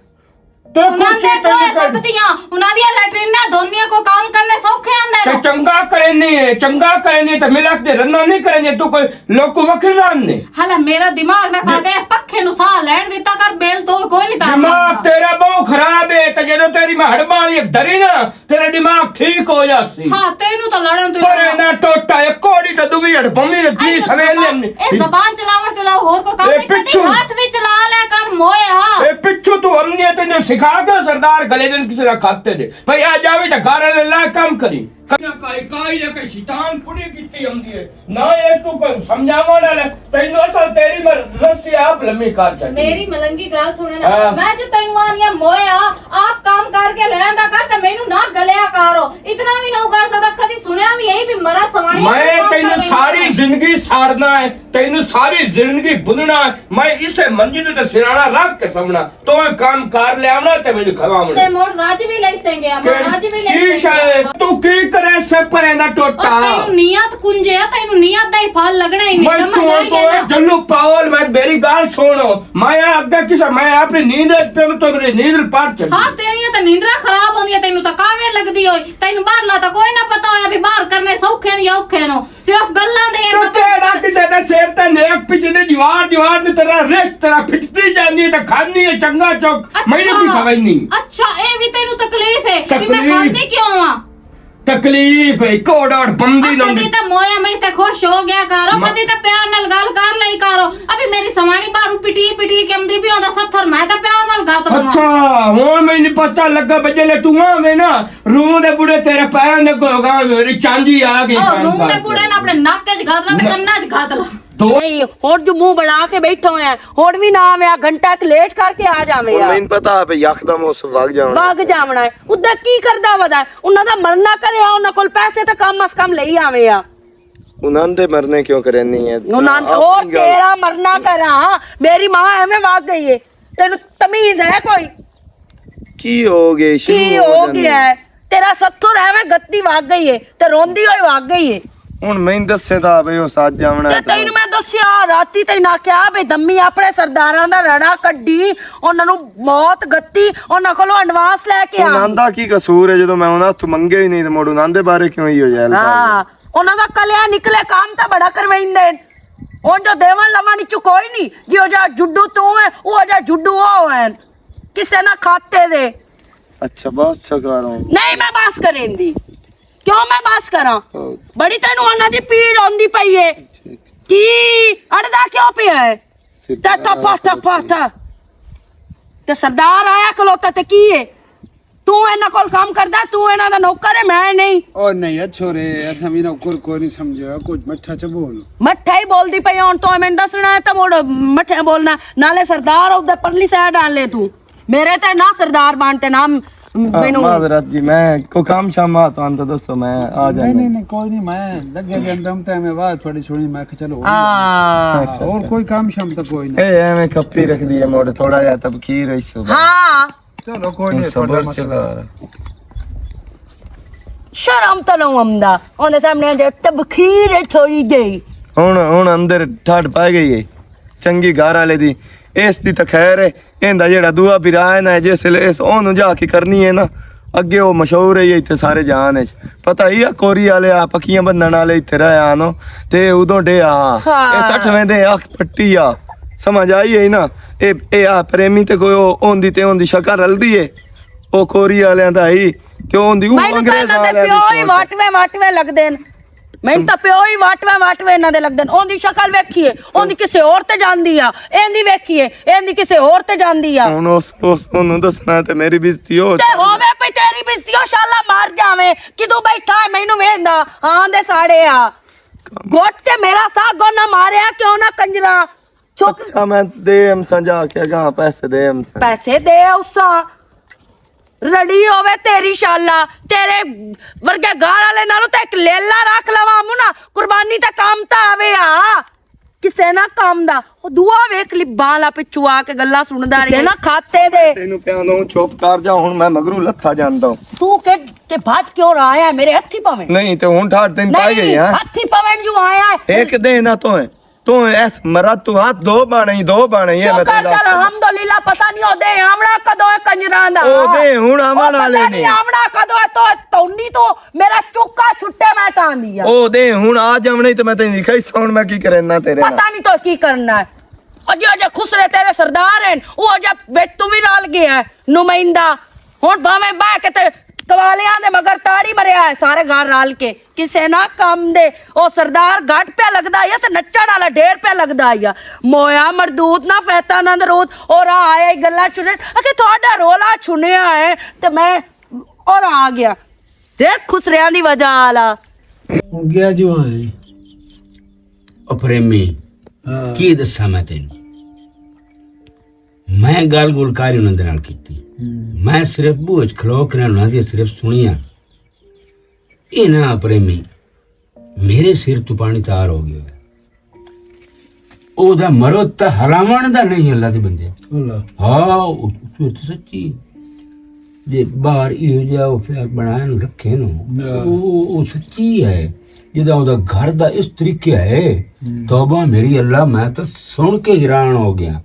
ਤੇ ਉਹਨਾਂ ਕੁਛ ਦੇ ਤੈਨੂੰ ਕੋਈ ਕਰ ਦਬਦੀਆਂ, ਉਹਨਾਂ ਦੀਆਂ ਲੈਟਰੀਨਾਂ ਦੋਨੀਆਂ को काम करने सौखे आंदे ਤੇ नो। ਚੰਗਾ ਕਰਨੀ ਹੈ, ਚੰਗਾ ਕਰਨੀ ਤੇ ਮਿਲਕ ਦੇ ਰੰਨਾ ਨਹੀਂ ਕਰਨੀ। ਤੂੰ ਕੋਈ ਲੋਕ ਵਖਰ ਰਾਂਨੇ ਹਲਾ ਮੇਰਾ ਦਿਮਾਗ ਨਾ ਖਾ ਦੇ, ਪੱਖੇ ਨੂੰ ਸਾਹ ਲੈਣ ਦਿੱਤਾ ਕਰ, ਬੇਲ ਤੋਂ ਕੋਈ ਨਹੀਂ ਤਾਰ ਦਿਮਾਗ ਤੇਰਾ ਬਹੁਤ ਖਰਾਬ ਹੈ। ਤੇ ਜਦੋਂ ਤੇਰੀ ਮੈਂ ਹੜਬਾਂ ਇੱਕ ਧਰੀ ਨਾ ਤੇਰਾ ਦਿਮਾਗ ਠੀਕ ਹੋ ਜਾਸੀ। ਹਾਂ ਤੈਨੂੰ ਤਾਂ ਲੜਨ ਤੋਂ ਪਰੇ ਨਾ ਟੋਟਾ ਇੱਕ ਕੋੜੀ ਤੇ ਦੂਜੀ ਹੜਪੰਮੀ ਦੀ ਸਵੇਲੇ ਇਹ ਜ਼ਬਾਨ ਚਲਾਵਣ ਤੇ ਲਾ ਹੋਰ ਕੋ ਕੰਮ ਇਹ ਨਹੀਂ ਕਰਦੀ। ਪਿੱਛੋਂ। ਹੱਥ ਵੀ ਚਲਾ ਲੈ ਕਰ ਮੋਏ। ਹਾਂ ਇਹ ਪਿੱਛੋਂ ਤੂੰ ਅਮਨੀਅਤ ਨੇ ਸਿਖਾ ਕੇ ਸਰਦਾਰ ਗਲੇ ਦੇ ਕਿਸੇ ਦਾ ਖਾਤੇ ਦੇ ਭਈ ਆ ਜਾਵੇ ਤਾਂ ਘਰ ਵਾਲੇ ਲਾ ਕੰਮ ਕਰੀ। ਕਾਈ ਨਾ ਕਈ ਸ਼ੈਤਾਨ ਪੁੜੀ ਕੀਤੀ ਹੁੰਦੀ ਹੈ ਨਾ। ਇਸ ਤੂੰ ਕੋਈ ਸਮਝਾਵਣ ਵਾਲਾ ਤੈਨੂੰ ਅਸਲ ਤੇਰੀ ਮਰ ਰਸੀ ਆਪ ਲੰਮੀ ਕਰ ਚਾਹੀਦੀ। मेरी मलंगी गाल सुने हाँ। ना, मैं जो तैनवानिया मोया आप काम कर करके ले आंदा कर ते मैनू ना गलिया करो इतना भी ना कर सकदा कदी सुनया भी यही भी मरा सवाणी मैं तेन सारी जिंदगी साड़ना है, तेन सारी जिंदगी बुनना है। मैं इसे मंजिल ते सिराना रख के समना तो काम कर ले आवना ते मैनू खवावना ते मोर राज भी ले सेंगे मोर राज भी ले की शायद तू की करे से परेंदा टोटा तेनू नियत कुंजे तेनू नियत दा ही फल लगना ही नहीं मैं समझ आई तो गया ना जल्लू पावल मैं मेरी गाल सुनो मैं अगे किसा मैं अपनी नींद पे तो मेरी नींद पार चली हाँ तेरी तो नींदरा खराब होंदी है तेनू तो कावें लगदी होई तेनू बाहर ला तो कोई ना पता होया भी बाहर करने सौखे ने या औखे नो सिर्फ गल्लां दे तो तेरा किसे दा सिर ते नेक पिछले दीवार ने तेरा रिश्त तेरा फिटती जानी ते खानी है चंगा चौक मैंने की खबर नहीं अच्छा ए भी तेनू तकलीफ है भी मैं तकलीफ। खांदी क्यों हां तकलीफ है कोड़ बंदी कदी तो मोया मैं ते खुश हो गया करो कदी तो प्यार नाल गल कर लई करो अभी मेरी सवाणी बारू पिटी पिटी के अंदी भी होंदा सत्थर मैं तो प्यार नाल गात लवा अच्छा हुन मैनू पता लगा बजले तू आवे ना रूह दे बुढ़े तेरे पैर ने गोगा मेरी चांदी आ गई ओ रूह दे बूढ़े ने अपने नक च गात ला ते कन्ना च गात ला ਨਹੀਂ ਹੁਣ ਜੋ ਮੂੰਹ ਬਣਾ ਕੇ ਬੈਠਾ ਹੋਇਆ ਹੁਣ ਵੀ ਨਾ ਆਵਿਆ ਘੰਟਾ ਕ ਲੇਟ ਕਰਕੇ ਆ ਜਾਵੇਂ ਯਾਰ ਮੈਨੂੰ ਪਤਾ ਹੈ ਯਕਦਮ ਉਸ ਵਗ ਜਾਣਾ ਵਗ ਜਾਵਣਾ ਉਹਦਾ ਕੀ ਕਰਦਾ ਵਦਾ ਉਹਨਾਂ ਦਾ ਮਰਨਾ ਕਰਿਆ ਉਹਨਾਂ ਕੋਲ ਪੈਸੇ ਤਾਂ ਕਮ ਅਸ ਕਮ ਲਈ ਆਵੇਂ ਆ ਉਹਨਾਂ ਦੇ ਮਰਨੇ ਕਿਉਂ ਕਰਨੀ ਹੈ ਉਹਨਾਂ ਉਹ ਤੇਰਾ ਮਰਨਾ ਕਰਾਂ ਮੇਰੀ ਮਾਂ ਐਵੇਂ ਵਗ ਗਈ ਏ ਤੈਨੂੰ ਤਮੀਜ਼ ਹੈ ਕੋਈ ਕੀ ਹੋ ਗਿਆ ਕੀ ਹੋ ਗਿਆ ਹੈ? ਤੇਰਾ ਸੱਥਰ ਐਵੇਂ ਗੱਤੀ ਵਗ ਗਈ ਏ ਤੇ ਰੋਂਦੀ ਹੋਈ ਵਗ ਗਈ ਏ ਹੁਣ ਮੈਨੂੰ ਦੱਸੇ ਤਾਂ ਬਈ ਉਹ ਸੱਜ ਜਾਵਣਾ ਤੇ ਤੈਨੂੰ ਮੈਂ ਦੱਸਿਆ ਰਾਤੀ ਤੈਨੂੰ ਆਖਿਆ ਬਈ ਦੰਮੀ ਆਪਣੇ ਸਰਦਾਰਾਂ ਦਾ ਰੜਾ ਕੱਢੀ ਉਹਨਾਂ ਨੂੰ ਮੌਤ ਗੱਤੀ ਉਹਨਾਂ ਕੋਲੋਂ ਐਡਵਾਂਸ ਲੈ ਕੇ ਆ ਉਹਨਾਂ ਦਾ ਕੀ ਕਸੂਰ ਹੈ ਜਦੋਂ ਮੈਂ ਉਹਨਾਂ ਤੋਂ ਮੰਗੇ ਹੀ ਨਹੀਂ ਤੇ ਮੋੜੂ ਉਹਨਾਂ ਦੇ ਬਾਰੇ ਕਿਉਂ ਹੀ ਹੋ ਜਾਏ ਹਾਂ ਉਹਨਾਂ ਦਾ ਕਲਿਆ ਨਿਕਲੇ ਕੰਮ ਤਾਂ ਬੜਾ ਕਰਵਾਈਂਦੇ ਉਹ ਜੋ ਦੇਵਨ ਲਵਾਂ ਨੀ ਕੋਈ ਨਹੀਂ ਜਿਉ ਜਾ ਜੁੱਡੂ ਤੂੰ ਹੈ ਉਹ ਜਾ ਜੁੱਡੂ ਉਹ ਹੈ ਕਿਸੇ ਨਾ ਖਾਤੇ ਦੇ ਅੱਛਾ ਬਸ ਛਕਾਰੋ ਨਹੀਂ ਮੈਂ ਬਸ ਕਰੇਂਦੀ ਕਿਉਂ ਮੈਂ ਬਸ ਕਰਾਂ ਬੜੀ ਤੈਨੂੰ ਉਹਨਾਂ ਦੀ ਪੀੜ ਆਉਂਦੀ ਪਈ ਏ ਕੀ ਅੜਦਾ ਕਿਉਂ ਪਿਆ ਹੈ ਤਾ ਤਾ ਤੇ ਸਰਦਾਰ ਆਇਆ ਖਲੋਤਾ ਤੇ ਕੀ ਏ ਤੂੰ ਇਹਨਾਂ ਕੋਲ ਕੰਮ ਕਰਦਾ ਤੂੰ ਇਹਨਾਂ ਦਾ ਨੌਕਰ ਹੈ ਮੈਂ ਨਹੀਂ और नहीं अच्छो रे ऐसा भी नौकर को नहीं समझो कुछ मट्ठा च बोल ਮੱਠਾ ਹੀ ਬੋਲਦੀ ਪਈ ਹੁਣ ਤੋਂ ਮੈਨੂੰ ਦੱਸਣਾ ਤਾਂ ਮੋੜ ਮੱਠੇ ਬੋਲਣਾ ਨਾਲੇ ਸਰਦਾਰ ਉਹਦੇ ਪਰਲੀ ਸਾਈਡ ਆਣ ਲੈ ਤੂੰ ਮੇਰੇ ਤੇ ਨਾ ਸਰਦਾਰ ਬਣ ਤੇ ਨਾ ਮੈਨੂੰ ਮਾਜ਼ਰਤ ਜੀ ਮੈਂ ਕੋ ਕੰਮ ਸ਼ਾਮਾ ਤੁਹਾਨੂੰ ਤਾਂ ਦੱਸੋ ਮੈਂ ਆ नहीं ਜਾਣਾ नहीं नहीं कोई नहीं मैं लग गया दम ते मैं बात थोड़ी छोड़ी मैं कहा चलो ਹਾਂ और कोई काम शाम तो कोई नहीं ਇਹ ਐਵੇਂ ਕੱਪੀ ਰੱਖਦੀ ਹੈ ਮੋੜ ਥੋੜਾ ਜਿਹਾ ਤਬਖੀਰ ਹੈ ਸੋ ਹਾਂ चलो कोई नहीं थोड़ा ਸਬਰ मसला ਚਲਾ ਸ਼ਰਮ ਤਾਂ ਨਾ ਆਉਂਦਾ ਉਹਦੇ ਸਾਹਮਣੇ ਜੇ ਤਬਖੀਰ ਥੋੜੀ ਗਈ ਹੁਣ ਅੰਦਰ ਠੱਡ ਪੈ ਗਈ ਹੈ ਚੰਗੀ ਘਰ ਵਾਲੇ ਦੀ ਇਸ ਦੀ ਤਾਂ ਖੈਰ ਹੈ ਇਹਦਾ ਜਿਹੜਾ ਦੂਆ ਵੀਰਾ ਹੈ ਨਾ ਜਿਸ ਵੇਲੇ ਇਸ ਉਹਨੂੰ ਜਾ ਕੇ ਕਰਨੀ ਹੈ ਨਾ ਅੱਗੇ ਉਹ ਮਸ਼ਹੂਰ ਹੈ ਇੱਥੇ ਸਾਰੇ ਜਹਾਨ ਵਿੱਚ ਪਤਾ ਹੀ ਆ ਕੋਰੀ ਵਾਲੇ ਆ ਪੱਕੀਆਂ ਬੰਨਣ ਵਾਲੇ ਇੱਥੇ ਰਹਿਆ ਨੋ ਤੇ ਉਦੋਂ ਡੇ ਆ ਇਹ 60ਵੇਂ ਦੇ ਅੱਖ ਪੱਟੀ ਆ ਸਮਝ ਆਈ ਹੈ ਨਾ ਇਹ ਆ ਪ੍ਰੇਮੀ ਤੇ ਕੋਈ ਉਹਦੀ ਤੇ ਉਹਦੀ ਸ਼ਕਲ ਰਲਦੀ ਏ ਉਹ ਕੋਰੀ ਵਾਲਿਆਂ ਦਾ ਹੀ ਤੇ ਉਹਦੀ ਉਹ ਮੈਨੂੰ ਤਾਂ ਅੰਗਰੇਜ਼ ਇਹਨਾਂ ਦੇ ਵਾਲਿਆਂ ਪਿਓ ਹੀ ਦੀ ਵਾਟਵੇਂ ਲੱਗਦੇ ਨੇ ਮੈਨੂੰ ਤਾਂ ਪਿਓ ਹੀ ਵਾਟਵੇਂ ਇਹਨਾਂ ਦੇ ਲੱਗਦੇ ਨੇ ਉਹਦੀ ਸ਼ਕਲ ਵੇਖੀਏ ਉਹਦੀ ਕਿਸੇ ਹੋਰ ਤੇ ਜਾਂਦੀ ਆ ਇਹਦੀ ਵੇਖੀਏ ਇਹਦੀ ਕਿਸੇ ਹੋਰ ਤੇ ਜਾਂਦੀ ਆ ਹੁਣ ਉਸ ਉਹਨੂੰ ਦੱਸਣਾ ਤੇ ਮੇਰੀ ਬੇਇੱਜ਼ਤੀ ਹੋ ਤੇ ਹੋਵੇ ਪਈ ਤੇਰੀ ਬਿਸਤੀ ਉਹ ਸ਼ਾਲਾ ਮਾਰ ਜਾਵੇਂ ਕਿਦੋਂ ਬੈਠਾ ਹੈ ਮੈਨੂੰ ਵੇਖਦਾ ਹਾਂ ਦੇ ਸਾੜੇ ਆ ਗੋਟ ਕੇ ਮੇਰਾ ਸਾਹ ਗੋਨਾ ਮਾਰਿਆ ਕਿਉਂ ਨਾ ਕੰਜਰਾ ਚੁੱਕ ਅੱਛਾ ਮੈਂ ਦੇ ਹਮਸਾਂ ਜਾ ਕੇ ਗਾ ਪੈਸੇ ਦੇ ਹਮਸਾਂ ਪੈਸੇ ਦੇ ਉਸਾ ਰੜੀ ਹੋਵੇ ਤੇਰੀ ਸ਼ਾਲਾ ਤੇਰੇ ਵਰਗੇ ਗਾਲ ਵਾਲੇ ਨਾਲੋਂ ਤਾਂ ਇੱਕ ਲੇਲਾ ਰੱਖ ਲਵਾਂ ਮੁਨਾ ਕੁਰਬਾਨੀ ਤਾਂ ਕੰਮ ਤਾਂ ਆਵੇ ਆ ਕਿਸੇ ਨਾ ਕੰਮ ਦਾ ਉਹ ਦੁਆ ਵੇਖ ਲਈ ਬਾਲਾ ਪਿੱਛੂ ਆ ਕੇ ਗੱਲਾਂ ਸੁਣਦਾ ਰਹੇ ਨਾ ਖਾਤੇ ਦੇ ਤੈਨੂੰ ਪਿਆ ਨੂੰ ਚੁੱਪ ਕਰ ਜਾ ਹੁਣ ਮੈਂ ਮਗਰੂ ਲੱਥਾ ਜਾਂਦਾ ਤੂੰ ਕਿ ਬਾਤ ਕਿਉਂ ਆਇਆ ਮੇਰੇ ਹੱਥੀ ਪਵੇਂ ਨਹੀਂ ਤੇ ਹੁਣ ਠਾੜ ਤੈਨੂੰ ਪਾਈ ਗਈ ਹੈ ਹੱਥੀ ਪਵਨ ਜੂ ਆਇਆ ਇੱਕ ਦੇ ਨਾ ਤੂੰ ਐਸ ਮਰਾ ਤੂੰ ਹੱਥ ਦੋ ਬਾਣੇ ਹੈ ਮੈਂ ਸ਼ੁਕਰ ਤੈਨੂੰ ਕਰ ਅਲਹਮਦੁਲਿਲਾ ਪਤਾ ਨਹੀਂ ਉਹਦੇ ਆਮਣਾ ਕਦੋਂ ਹੈ ਕੰਜਰਾਂ ਦਾ ਉਹਦੇ ਹੁਣ ਆਮਣ ਵਾਲੇ ਪਤਾ ਨੇ ਨਹੀਂ ਆਮਣਾ ਕਦੋਂ ਹੈ ਤੌਨੀ ਤੋਂ ਮੇਰਾ ਚੁੱਕਾ ਛੁੱਟੇ ਮੈਂ ਤਾਂ ਆਂਦੀ ਆ ਉਹਦੇ ਹੁਣ ਆ ਜਾਵਣੇ ਤੇ ਮੈਂ ਤੈਨੂੰ ਦਿਖਾਈ ਸੌਣ ਮੈਂ ਕੀ ਕਰਨਾ ਤੇਰੇ ਨਾਲ ਪਤਾ ਨਹੀਂ ਤੋ ਕੀ ਕਰਨਾ ਹੈ ਅਜੇ ਖੁਸਰੇ ਤੇਰੇ ਸਰਦਾਰ ਹਨ ਉਹ ਅਜੇ ਵਿੱਚ ਤੂੰ ਵੀ ਨਾਲ ਗਿਆ ਹੈ, ਨੁਮਾਇੰਦਾ ਹੁਣ ਭਾਵੇਂ ਬਹਿ ਕੇ ਤੇ ਕਵਾਲਿਆਂ ਦੇ ਮਗਰ ਤਾੜੀ ਮਰਿਆ ਹੈ ਸਾਰੇ ਘਰ ਰਲ ਕੇ ਕਿਸੇ ਨਾ ਕੰਮ ਦੇ ਉਹ ਸਰਦਾਰ ਘਟ ਪਿਆ ਲੱਗਦਾ ਆ ਤੇ ਨੱਚਣ ਵਾਲਾ ਢੇਰ ਪਿਆ ਲੱਗਦਾ ਆ ਮੋਇਆ ਮਰਦੂਤ ਨਾ ਫੈਤਾ ਨੰਦ ਰੋਤ ਔਰ ਆਇਆ ਗੱਲਾਂ ਚੁਣੇ ਅਕੇ ਤੁਹਾਡਾ ਰੋਲਾ ਚੁਣਿਆ ਹੈ ਤੇ ਮੈਂ ਔਰ ਆ ਗਿਆ ਦੇਖ ਖੁਸਰਿਆਂ ਦੀ ਵਜ੍ਹਾ ਆਲਾ गया जो है ਉਹ ਪ੍ਰੇਮੀ ਕੀ ਦੱਸਾਂ ਮੈਂ ਤੈਨੂੰ ਮੈਂ ਗੱਲ ਗੁਲਕਾਰੀ ਉਹਨਾਂ ਦੇ ਨਾਲ ਕੀਤੀ मैं सिर्फ बूझ खलो के ना दी सिर्फ सुनिया ये ना प्रेमी मेरे सिर तो पानी तार हो गया ओदा मरो ता हलावण दा नहीं अल्लाह दे बंदे हाँ वो तो सच्ची जे बाहर इहो जिहा ਉਹ ਫਿਰ ਬਣਾਇਆ ਨੂੰ ਰੱਖੇ ਨੂੰ ਉਹ ਸੱਚੀ ਹੈ ਜਿਹਦਾ ਉਹਦਾ ਘਰ ਦਾ ਇਸ ਤਰੀਕੇ ਹੈ ਤੌਬਾ ਮੇਰੀ ਅੱਲਾ ਮੈਂ ਤਾਂ ਸੁਣ ਕੇ ਹੈਰਾਨ ਹੋ ਗਿਆ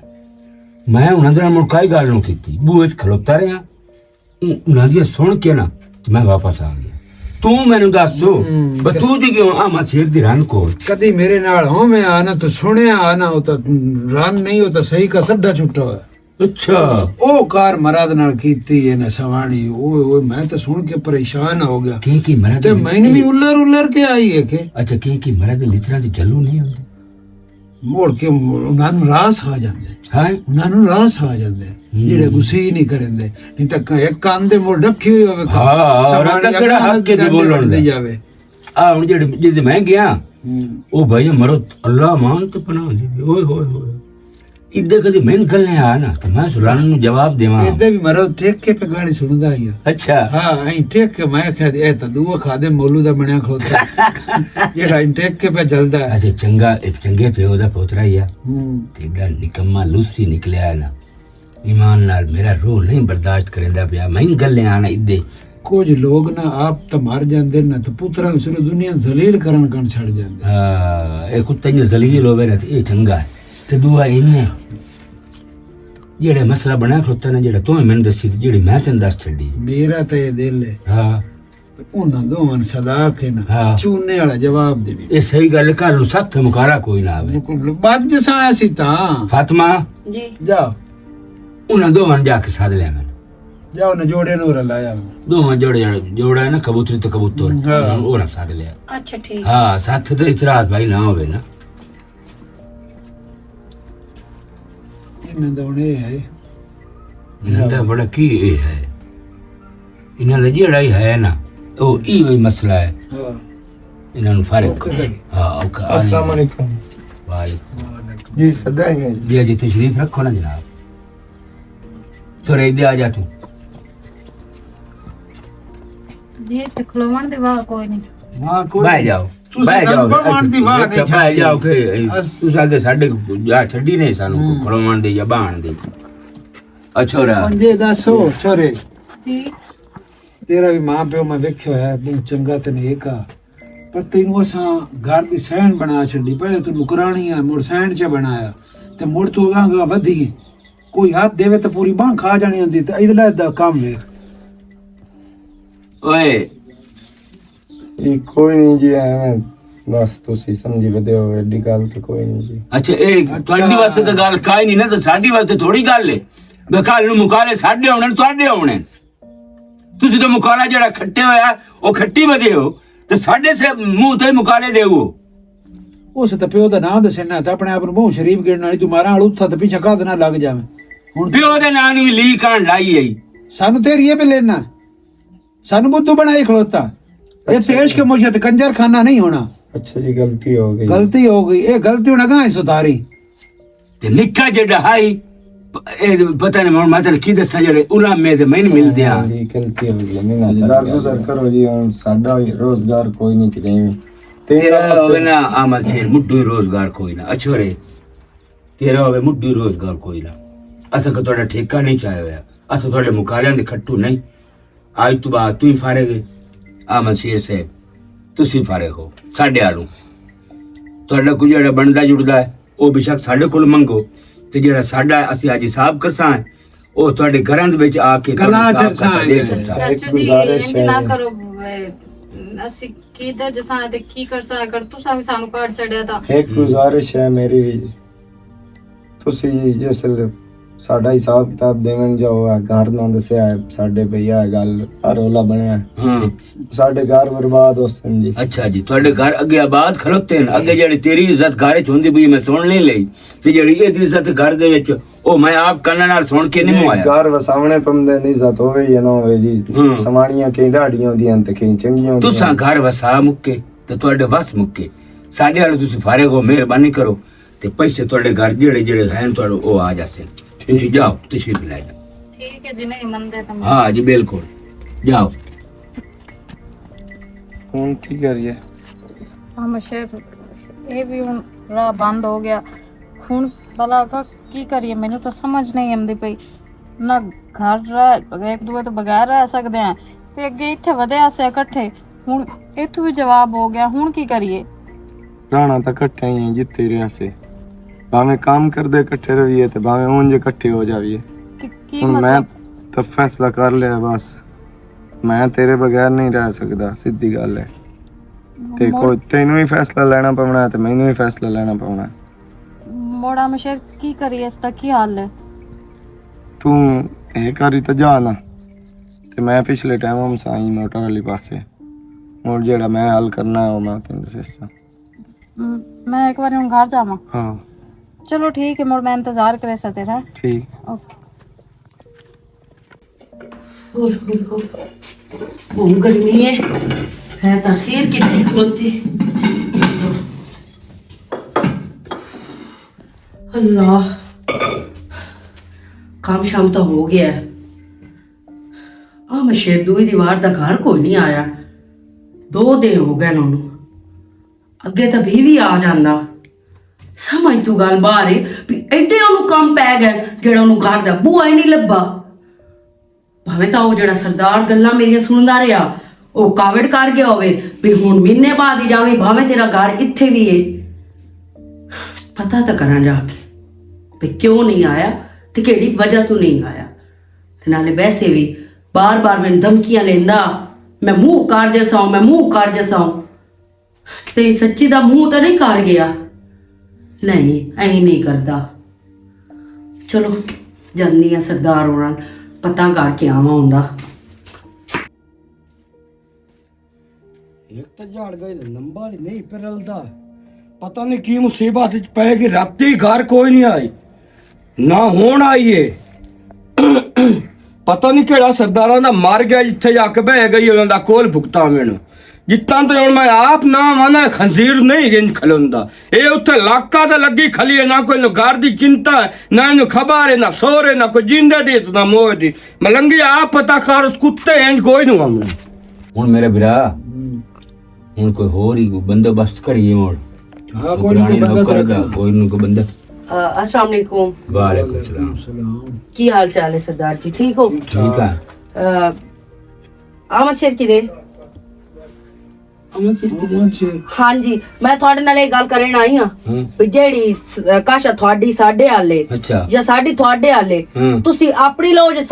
ਮੈਂ ਉਹਨਾਂ ਦੇ ਨਾਲ ਮੁਕਾਈ ਗੱਲ ਨੂੰ ਕੀਤੀ ਬੂਹੇ 'ਚ ਖਲੋਤਾ ਰਿਹਾ ਉਹਨਾਂ ਦੀ ਸੁਣ ਕੇ ਨਾ ਤੇ ਮੈਂ ਵਾਪਸ ਆ ਗਿਆ ਤੂੰ ਮੈਨੂੰ ਦੱਸੋ ਬਤੂ ਜੀ ਕਿਉਂ ਆ ਮਛੇਰ ਦੀ ਰਨ ਕੋਲ ਕਦੀ ਮੇਰੇ ਨਾਲ ਹੋਵੇਂ ਆ ਨਾ ਤੂੰ ਸੁਣਿਆ ਆ ਨਾ ਉਹ ਤਾਂ ਰਨ ਨਹੀਂ ਉਹ ਤਾਂ ਸਹੀ ਕਾ ਸੱਡਾ ਛੁੱਟਾ ਹੋਇਆ ਅੱਛਾ ਉਹ ਕਾਰ ਮਰਾਦ ਨਾਲ ਕੀਤੀ ਇਹਨੇ ਸਵਾਣੀ ਉਹ ਮੈਂ ਤਾਂ ਸੁਣ ਕੇ ਪਰੇਸ਼ਾਨ ਹੋ ਗਿਆ ਕੀ ਮਰਦ ਤੇ ਮੈਨੂੰ ਵੀ ਉੱਲਰ ਕੇ ਆਈ ਹੈ ਕਿ ਅੱਛਾ ਕੀ ਮਰਦ ਲਿਚਰਾਂ ਦੀ ਜੱਲੂ ਨਹੀਂ ਹੁੰਦੀ ਮੋੜ ਕੇ ਉਹਨਾਂ ਨੂੰ ਰਾਸ ਆ ਜਾਂਦੇ ਹਾਂ ਉਹਨਾਂ ਨੂੰ ਰਾਸ ਆ ਜਾਂਦੇ ਜਿਹੜੇ ਗੁੱਸੇ ਹੀ ਨਹੀਂ ਕਰਿੰਦੇ ਨਹੀਂ ਤਾਂ ਇੱਕ ਕੰਨ ਦੇ ਮੋੜ ਰੱਖੀ ਹੋਈ ਹੋਵੇ ਹਾਂ ਔਰ ਤਾਂ ਕਿਹੜਾ ਹੱਕ ਕੇ ਬੋਲਣ ਦੇ ਜਾਵੇ ਆ ਹੁਣ ਜਿਹੜੇ ਜਿਹਦੇ ਮੈਂ ਗਿਆ ਉਹ ਭਾਈ ਮਰੋ ਅੱਲਾ ਮਾਨ ਤੇ ਪਨਾਹ ਜੀ ਓਏ ਹੋਏ ਹੋਏ ਇੱਦੇ ਕਦੇ ਮੈਂ ਗੱਲਾਂ ਆ ਨਾ ਤੇ ਮੈਂ ਸੁਲਾਨ ਨੂੰ ਜਵਾਬ ਦੇਵਾਂ ਇੱਦੇ ਵੀ ਮਰੋ ਠੇਕ ਕੇ ਪੇ ਗਾਣੀ ਸੁਣਦਾ ਹੀ ਅੱਛਾ ਹਾਂ ਐਂ ਠੇਕ ਕੇ ਮੈਂ ਕਿਹਾ ਇਹ ਤਾਂ ਦੂਆ ਖਾਦੇ ਮੌਲੂ ਦਾ ਬਣਿਆ ਖਲੋਤਾ ਜਿਹੜਾ ਐਂ ਠੇਕ ਕੇ ਪੇ ਜਲਦਾ ਅੱਛਾ ਚੰਗੇ ਪਿਓ ਦਾ ਪੋਤਰਾ ਹੀ ਆ ਤੇ ਡਾ ਨਿਕੰਮਾ ਲੂਸੀ ਨਿਕਲਿਆ ਨਾ ਈਮਾਨ ਨਾਲ ਮੇਰਾ ਰੂਹ ਨਹੀਂ ਬਰਦਾਸ਼ਤ ਕਰਿੰਦਾ ਪਿਆ ਮੈਂ ਗੱਲਾਂ ਆ ਨਾ ਇੱਦੇ ਕੁਝ ਲੋਕ ਨਾ ਆਪ ਤਾਂ ਮਰ ਜਾਂਦੇ ਨਾ ਤੇ ਪੁੱਤਰਾਂ ਨੂੰ ਸਿਰ ਦੁਨੀਆ ਜ਼ਲੀਲ ਕਰਨ ਛੱਡ ਜਾਂਦੇ ਹਾਂ ਇਹ ਕੁੱਤੇ ਨੇ ਜ਼ਲੀਲ ਹੋਵੇ ਨਾ ਇਹ ਚੰਗਾ ਹੈ ਤੇ ਦੂਆ ਇਹਨੇ ਜਿਹੜਾ ਮਸਲਾ ਬਣਾ ਖਲੋਤਾ ਨਾ ਜਿਹੜਾ ਤੂੰ ਮੈਨੂੰ ਦੱਸੀ ਜਿਹੜੀ ਮੈਂ ਤੈਨੂੰ ਦੱਸ ਛੱਡੀ ਮੇਰਾ ਤਾਂ ਇਹ ਦਿਲ ਹੈ ਹਾਂ ਉਹਨਾਂ ਦੋਵਾਂ ਸਦਾ ਕੇ ਨਾ ਹਾਂ। ਚੂਨੇ ਵਾਲਾ ਜਵਾਬ ਦੇਵੇ ਇਹ ਸਹੀ ਗੱਲ ਕੱਲ ਨੂੰ ਸੱਤ ਮੁਕਾਰਾ ਕੋਈ ਨਾ ਆਵੇ ਬਾਅਦ ਜਸਾਂ ਅਸੀਂ ਤਾਂ ਫਾਤਮਾ ਜੀ ਜਾ ਉਹਨਾਂ ਦੋਵਾਂ ਨੂੰ ਜਾ ਕੇ ਸਾਧ ਲਿਆ ਮੈਨੂੰ ਜਾ ਉਹਨੇ ਜੋੜੇ ਨੂੰ ਰਲਾਇਆ ਦੋਵਾਂ ਜੋੜਾ ਹੈ ਨਾ ਕਬੂਤਰੀ ਤੇ ਕਬੂਤਰ ਹਾਂ। ਉਹ ਨਾ ਸਾਧ ਲਿਆ ਅੱਛਾ ਠੀਕ ਹਾਂ ਸੱਤ ਤੇ ਇਤਰਾਜ਼ ਭਾਈ ਨਾ ਹੋਵੇ ਨਾ ਇਹਨਾਂ ਦਾ ਹੁਣ ਇਹ ਹੈ ਇਹਨਾਂ ਦਾ ਬੜਾ ਕੀ ਇਹ ਹੈ ਇਹਨਾਂ ਦਾ ਜਿਹੜਾ ਹੀ ਹੈ ਨਾ ਉਹ ਇਹੋ ਹੀ ਮਸਲਾ ਹੈ ਹਾਂ ਇਹਨਾਂ ਨੂੰ ਫਰਕ ਔਖਾ ਕਰੀ। ਹਾਂ ਔਖਾ अस्सलाम वालेकुम ਵਾਹਿਗੁਰੂ जी सदाएंगे जी जी अजी तशरीफ रखो ना जनाब चलो इधर आ जा तू ਜੀ ਤੇ ਖਲੋਵਣ ਦੇ ਵਾਹ ਕੋਈ ਨਹੀਂ ਵਾਹ ਕੋਈ बाहर जाओ ਤੁਸੀਂ बाहर ਸਾਨੂੰ जाओ ਭਗਵਾਨ ਦੀ ਵਾਹ ਨਹੀਂ बाहर ਛੱਡੀ। जाओ कि तू सागे साडे या छड्डी नहीं सानू खड़ोवन दी या बाण दी अछोरा ਪੰਜੇ ਦੱਸੋ ਛੋਰੇ ਜੀ ਤੇਰਾ ਵੀ ਮਾਂ ਪਿਓ ਮੈਂ ਵੇਖਿਆ ਹੈ ਬਹੁਤ ਚੰਗਾ ਤੇ ਨੇਕ ਆ ਪਰ ਤੈਨੂੰ ਅਸਾਂ ਘਰ ਦੀ ਸਹਿਣ ਬਣਾ ਛੱਡੀ ਪਹਿਲੇ ਤੂੰ ਨੁਕਰਾਣੀ ਆ ਮੁੜ ਸਹਿਣ ਚ ਬਣਾਇਆ ਤੇ ਮੁੜ ਤੂੰ ਗਾਂਗਾ ਵਧੀ ਕੋਈ ਹੱਥ ਦੇਵੇ ਤਾਂ ਪੂਰੀ ਬਾਂਹ ਖਾ ਜਾਣੀ ਹੁੰਦੀ ਤੇ ਇਧਰ ਦਾ ਕੰਮ ਵੇਖ ओए ये कोई नहीं जी ਐਵੇਂ ਬਸ ਤੁਸੀਂ ਸਮਝੀ ਵਧੇ ਹੋ ਐਡੀ ਗੱਲ ਤੇ ਕੋਈ ਨਹੀਂ ਜੀ अच्छा ए ਤੁਹਾਡੀ ਵਾਸਤੇ ਤਾਂ ਗੱਲ ਕਾਈ ਨਹੀਂ ਨਾ ਤੇ ਸਾਡੀ ਵਾਸਤੇ ਥੋੜੀ ਗੱਲ ਹੈ ਬਕਾਲ ਨੂੰ ਮੁਕਾਲੇ ਸਾਡੇ ਆਉਣੇ ਤੁਹਾਡੇ ਆਉਣੇ ਤੁਸੀਂ ਤਾਂ ਮੁਕਾਲਾ ਜਿਹੜਾ ਖੱਟੇ ਹੋਇਆ ਉਹ ਖੱਟੀ ਵਧੇ ਹੋ ਤੇ ਸਾਡੇ ਸੇ ਮੂੰਹ ਤੇ ਮੁਕਾਲੇ ਦੇਵੋ ਉਸ ਤੇ ਪਿਓ ਦਾ ਨਾਂ ਦੱਸਣਾ ਤਾਂ ਆਪਣੇ ਆਪ ਨੂੰ ਬਹੁਤ ਸ਼ਰੀਫ ਗਿਣਨ ਵਾਲੀ ਤੂੰ ਮਾਰਾਂ ਅਲੂਥਾ ਤੇ ਪਿੱਛੇ ਕਾਹਦੇ ਨਾਲ ਲੱਗ ਜਾਵੇਂ ਹੁਣ ਪਿਓ ਦੇ ਨਾਂ ਨੂੰ ਵੀ ਲੀਕ ਆਣ ਲਾਈ ਆਈ ਸਾਨੂੰ ਤੇਰੀ ਇਹ ਵੀ ਲੈਣਾ ਸਾਨੂੰ ਬੁੱਧੂ ਬਣਾਈ ਖਲੋਤਾ ਇਹ ਤੇਜ ਕੇ ਮੁਝੇ ਤੇ ਕੰਜਰ ਖਾਨਾ ਨਹੀਂ ਹੋਣਾ अच्छा जी गलती हो गई ਗਲਤੀ ਹੋ ਗਈ ਇਹ ਗਲਤੀ ਹੁਣ ਅਗਾਂ ਸੁਧਾਰੀ ਤੇ ਨਿੱਕਾ ਜਿਹੜਾ ਹਾਈ ਇਹ ਪਤਾ ਨਹੀਂ ਹੁਣ ਮਤਲਬ ਕੀ ਦੱਸਾਂ ਜਿਹੜੇ ਉਲਾਮੇ ਤੇ ਮੈਨੂੰ ਮਿਲਦੇ ਆ जी गलती हो गई नहीं ना दरगुजर करो जी हम साडा रोजगार कोई नहीं किते ਤੇਰਾ ਹੋਵੇ ਨਾ ਆਮਦ ਸ਼ੇਰ ਮੁੱਢੂ ਰੋਜ਼ਗਾਰ ਕੋਈ ਨਾ ਅਛੋਰੇ ਤੇਰਾ ਹੋਵੇ ਮੁੱਢੂ ਰੋਜ਼ਗਾਰ ਕੋਈ ਨਾ ਅਸਾਂ ਕੋ ਤੁਹਾਡਾ ਠੇਕਾ ਨਹੀਂ ਚਾਹਿਆ ਹੋਇਆ ਅਸਾਂ ਤੁਹਾਡੇ ਮੁਕਾਰਿਆਂ ਦੇ ਖੱਟੂ ਨਹੀਂ ਅੱਜ ਤੋਂ ਬਾਅਦ ਤੂੰ ਹੀ ਫਾਰੇਗੇ ਆਮਦ ਸ਼ੇਰ ਸੇ ਤੁਸੀਂ ਫਾਰੇ ਹੋ ਸਾਡੇ ਆਲੂ ਤੁਹਾਡਾ ਕੋਈ ਜਿਹੜਾ ਬਣਦਾ ਜੁੜਦਾ ਹੈ ਉਹ ਬੇਸ਼ੱਕ ਸਾਡੇ ਕੋਲ ਮੰਗੋ ਤੇ ਜਿਹੜਾ ਸਾਡਾ ਅਸੀਂ ਅੱਜ ਹਿਸਾਬ ਕਰਸਾਂ ਉਹ ਤੁਹਾਡੇ ਘਰਾਂ ਦੇ ਵਿੱਚ ਆ ਕੇ ਗਲਾ ਤੁਹਾਨੂੰ ਚੜਸਾਂ ਹਿਸਾਬ ਦੇ ਦਿੰਦਾ। ਚਾਚੂ ਜੀ ਗੁਜ਼ਾਰਿਸ਼ ਇੰਜ ਨਾ ਹੈ। ਕਰੋ ਅਸੀਂ ਕਿਹਦਾ ਜਸਾਂ ਤੇ ਕੀ ਕਰਸਾਂ ਅਗਰ ਤੁਸੀਂ ਵੀ ਸਾਨੂੰ ਕਾਰਡ ਛੱਡਿਆ ਤਾਂ एक गुजारिश है मेरी भी ਤੁਸੀਂ ਜਿਸ ਸਾਡਾ ਹਿਸਾਬ ਕਿਤਾਬ ਦੇਵਣ ਜਾਓ ਆ ਘਰ ਨਾ ਦੱਸਿਆ ਹੈ ਸਾਡੇ ਭਈਆ ਗੱਲ ਰੌਲਾ ਬਣਿਆ ਹਾਂ ਸਾਡੇ ਘਰ ਬਰਬਾਦ ਹੋ ਸਨ ਜੀ ਅੱਛਾ ਜੀ ਤੁਹਾਡੇ ਘਰ ਅੱਗੇ ਆਬਾਦ ਖਲੋਤੇ ਨੇ ਅੱਗੇ ਜਿਹੜੀ ਤੇਰੀ ਇੱਜ਼ਤ ਘਰ ਚ ਹੁੰਦੀ ਵੀ ਮੈਂ ਸੁਣ ਨਹੀਂ ਲਈ ਤੇ ਜਿਹੜੀ ਇਹਦੀ ਇੱਜ਼ਤ ਘਰ ਦੇ ਵਿੱਚ ਉਹ ਮੈਂ ਆਪ ਕੰਨਾਂ ਨਾਲ ਸੁਣ ਕੇ ਨਹੀਂ ਮੁਆਇਆ ਘਰ ਵਸਾਵਣੇ ਪੰਦੇ ਨਹੀਂ ਜ਼ਤ ਹੋਵੇ ਜਾਂ ਨਾ ਹੋਵੇ ਜੀ ਹੂੰ। ਸਮਾਣੀਆਂ ਕਈ ਢਾੜੀਆਂ ਹੁੰਦੀਆਂ ਤੇ ਕਈ ਚੰਗੀਆਂ ਹੁੰਦੀਆਂ ਤੁਸੀਂ ਘਰ ਵਸਾ ਮੁੱਕੇ ਤੇ ਤੁਹਾਡੇ ਵਸ ਮੁੱਕੇ ਸਾਡੇ ਵਾਲੇ ਤੁਸੀਂ ਫਾਰਗ ਹੋ ਮਿਹਰਬਾਨੀ ਕਰੋ ਤੇ ਪੈਸੇ ਤੁਹਾਡੇ ਘਰ ਜਿਹੜੇ ਜਿਹੜੇ ਹਨ ਤੁਹਾਡੇ ਉਹ ਆ ਜਾਸੇ ਤੁਸੀਂ ਜਾਓ ਤੁਸੀਂ ਲੈ ਜਾਓ ਠੀਕ ਹੈ ਜੀ, ਨਹੀਂ ਮੰਨਦੇ ਤਾਂ ਮੈਂ- हाँ जी बिल्कुल जाओ। ਹੁਣ ਕੀ ਕਰੀਏ? ਹਾਂ ਮਸ਼ੇਰ, ਇਹ ਵੀ ਹੁਣ ਰਾਹ ਬੰਦ ਹੋ ਗਿਆ। ਹੁਣ ਭਲਾ ਕੀ ਕਰੀਏ? ਮੈਨੂੰ ਤਾਂ ਸਮਝ ਨਹੀਂ ਆਉਂਦੀ ਪਈ। ਨਾ ਘਰ ਰਹਿ ਇੱਕ ਦੂਏ ਤੋਂ ਬਗੈਰ ਰਹਿ ਸਕਦੇ ਆ, ਤੇ ਅੱਗੇ ਇੱਥੇ ਵਧਿਆ ਸੇ ਇਕੱਠੇ, ਹੁਣ ਇੱਥੋਂ ਵੀ ਜਵਾਬ ਹੋ ਗਿਆ। ਹੁਣ ਕੀ ਕਰੀਏ? ਰਹਿਣਾ ਤਾਂ ਇਕੱਠੇ ਹੀ ਹੈ ਜਿੱਥੇ ਰਿਹਾ ਸੇ, ਭਾਵੇਂ ਕੰਮ ਕਰਦੇ ਇਕੱਠੇ ਰਹੀਏ ਤੇ ਭਾਵੇਂ ਉਂਝ ਇਕੱਠੇ ਹੋ ਜਾਈਏ। ਕੀ ਹੁਣ ਮੈਂ ਮਤਲਬ? ਤਾਂ ਫੈਸਲਾ ਕਰ ਲਿਆ ਬਸ, ਮੈਂ ਤੇਰੇ ਬਗੈਰ ਨਹੀਂ ਰਹਿ ਸਕਦਾ, ਸਿੱਧੀ ਗੱਲ ਹੈ। ਤੇ ਕੋਈ ਤੈਨੂੰ ਵੀ ਫੈਸਲਾ ਲੈਣਾ ਪਵਣਾ ਹੈ ਤੇ ਮੈਨੂੰ ਵੀ ਫੈਸਲਾ ਲੈਣਾ ਪਵਣਾ ਹੈ। ਮੋੜਾ ਮਸ਼ੇਰ, ਕੀ ਕਰੀਏ? ਇਸ ਦਾ ਕੀ ਹਾਲ ਹੈ? ਤੂੰ ਇਹ ਕਰੀ ਤਾਂ ਜਾ ਨਾ, ਤੇ ਮੈਂ ਪਿਛਲੇ ਟਾਈਮ ਸਾਈ ਮੋਟਰ ਵਾਲੀ ਪਾਸੇ ਹੁਣ ਜਿਹੜਾ ਮੈਂ ਹੱਲ ਕਰਨਾ ਹੈ ਉਹ ਮੈਂ ਤੈਨੂੰ ਦੱਸਾਂ। ਮੈਂ ਇੱਕ ਵਾਰੀ ਹੁਣ ਘਰ ਜਾਵਾਂ? ਹਾਂ ਚਲੋ ਠੀਕ है, मोर मैं इंतजार करे सा तेरा। ठीक। ओके। बहुत गर्मी है तो खीर कितनी खलोती। अल्लाह, काम शाम तो हो गया है। हाँ मशेर दूई दीवार दा घर कोई नहीं आया, 2 दिन हो गए उन्होंने। अगे तो भी आ जाता। समझ तू गल बाहर है भी एडे ओनू काम पै गए जेड़ा ओनू घर दा बूआ ही नहीं लब्भा। भावें तां ओह जेड़ा सरदार गल्लां मेरियां सुनदा रहा ओह कावड़ कर गया होवे भी हुण महीने बाद ही जावणी, भावें तेरा घर इत्थे भी है। पता तो करा जाके भी क्यों नहीं आया ते केड़ी वजह तो नहीं आया। ते नाले वैसे भी बार बार मैनूं धमकियां लेंदा, मैं मुंह कर जसाऊं, मैं मुंह कर जसाऊं। ते सच्ची दा मुंह तो नहीं कर गया। नहीं ऐ नहीं करता। चलो जानी है सरदार होना, पता करके आवा हुंदा। एक तो झाड़ गए नंबर ही नहीं पिरलदा, पता नहीं की मुसीबत च पै गई। राती घर कोई नहीं आई ना होन आई है। पता नहीं केड़ा सरदारां दा मर गया जिथे जाके बह गई उन्हां दा कोल भुगता मैनू। जितना तो हुण मैं आप ना माना खंजीर नहीं गिन खलोंदा। ये उत्थे लाका ते लगी खली है, ना कोई घर दी चिंता है, ना इनू खबर है, ना सोरे, ना कोई जिंदे दी ना मोह दी। मलंगी आप पता कर उस कुत्ते इंज कोई नहीं आमना। हुण मेरे बिरा हुण कोई होर ही बंदोबस्त करिए। हुण हाँ कोई ना कोई बंदा करदा, कोई ना कोई बंदा। अस्सलाम वालेकुम। वालेकुम सलाम। की हाल चाल है सरदार जी? ठीक हो? ठीक है। आमद शेर किदे? हाँ जी, मैं थोड़े नाल एक गल करन आई हां भी जेड़ी काशा थोड़ी साडे हाले अच्छा या साडी थोड़े हाले, तुसी अपनी लो जे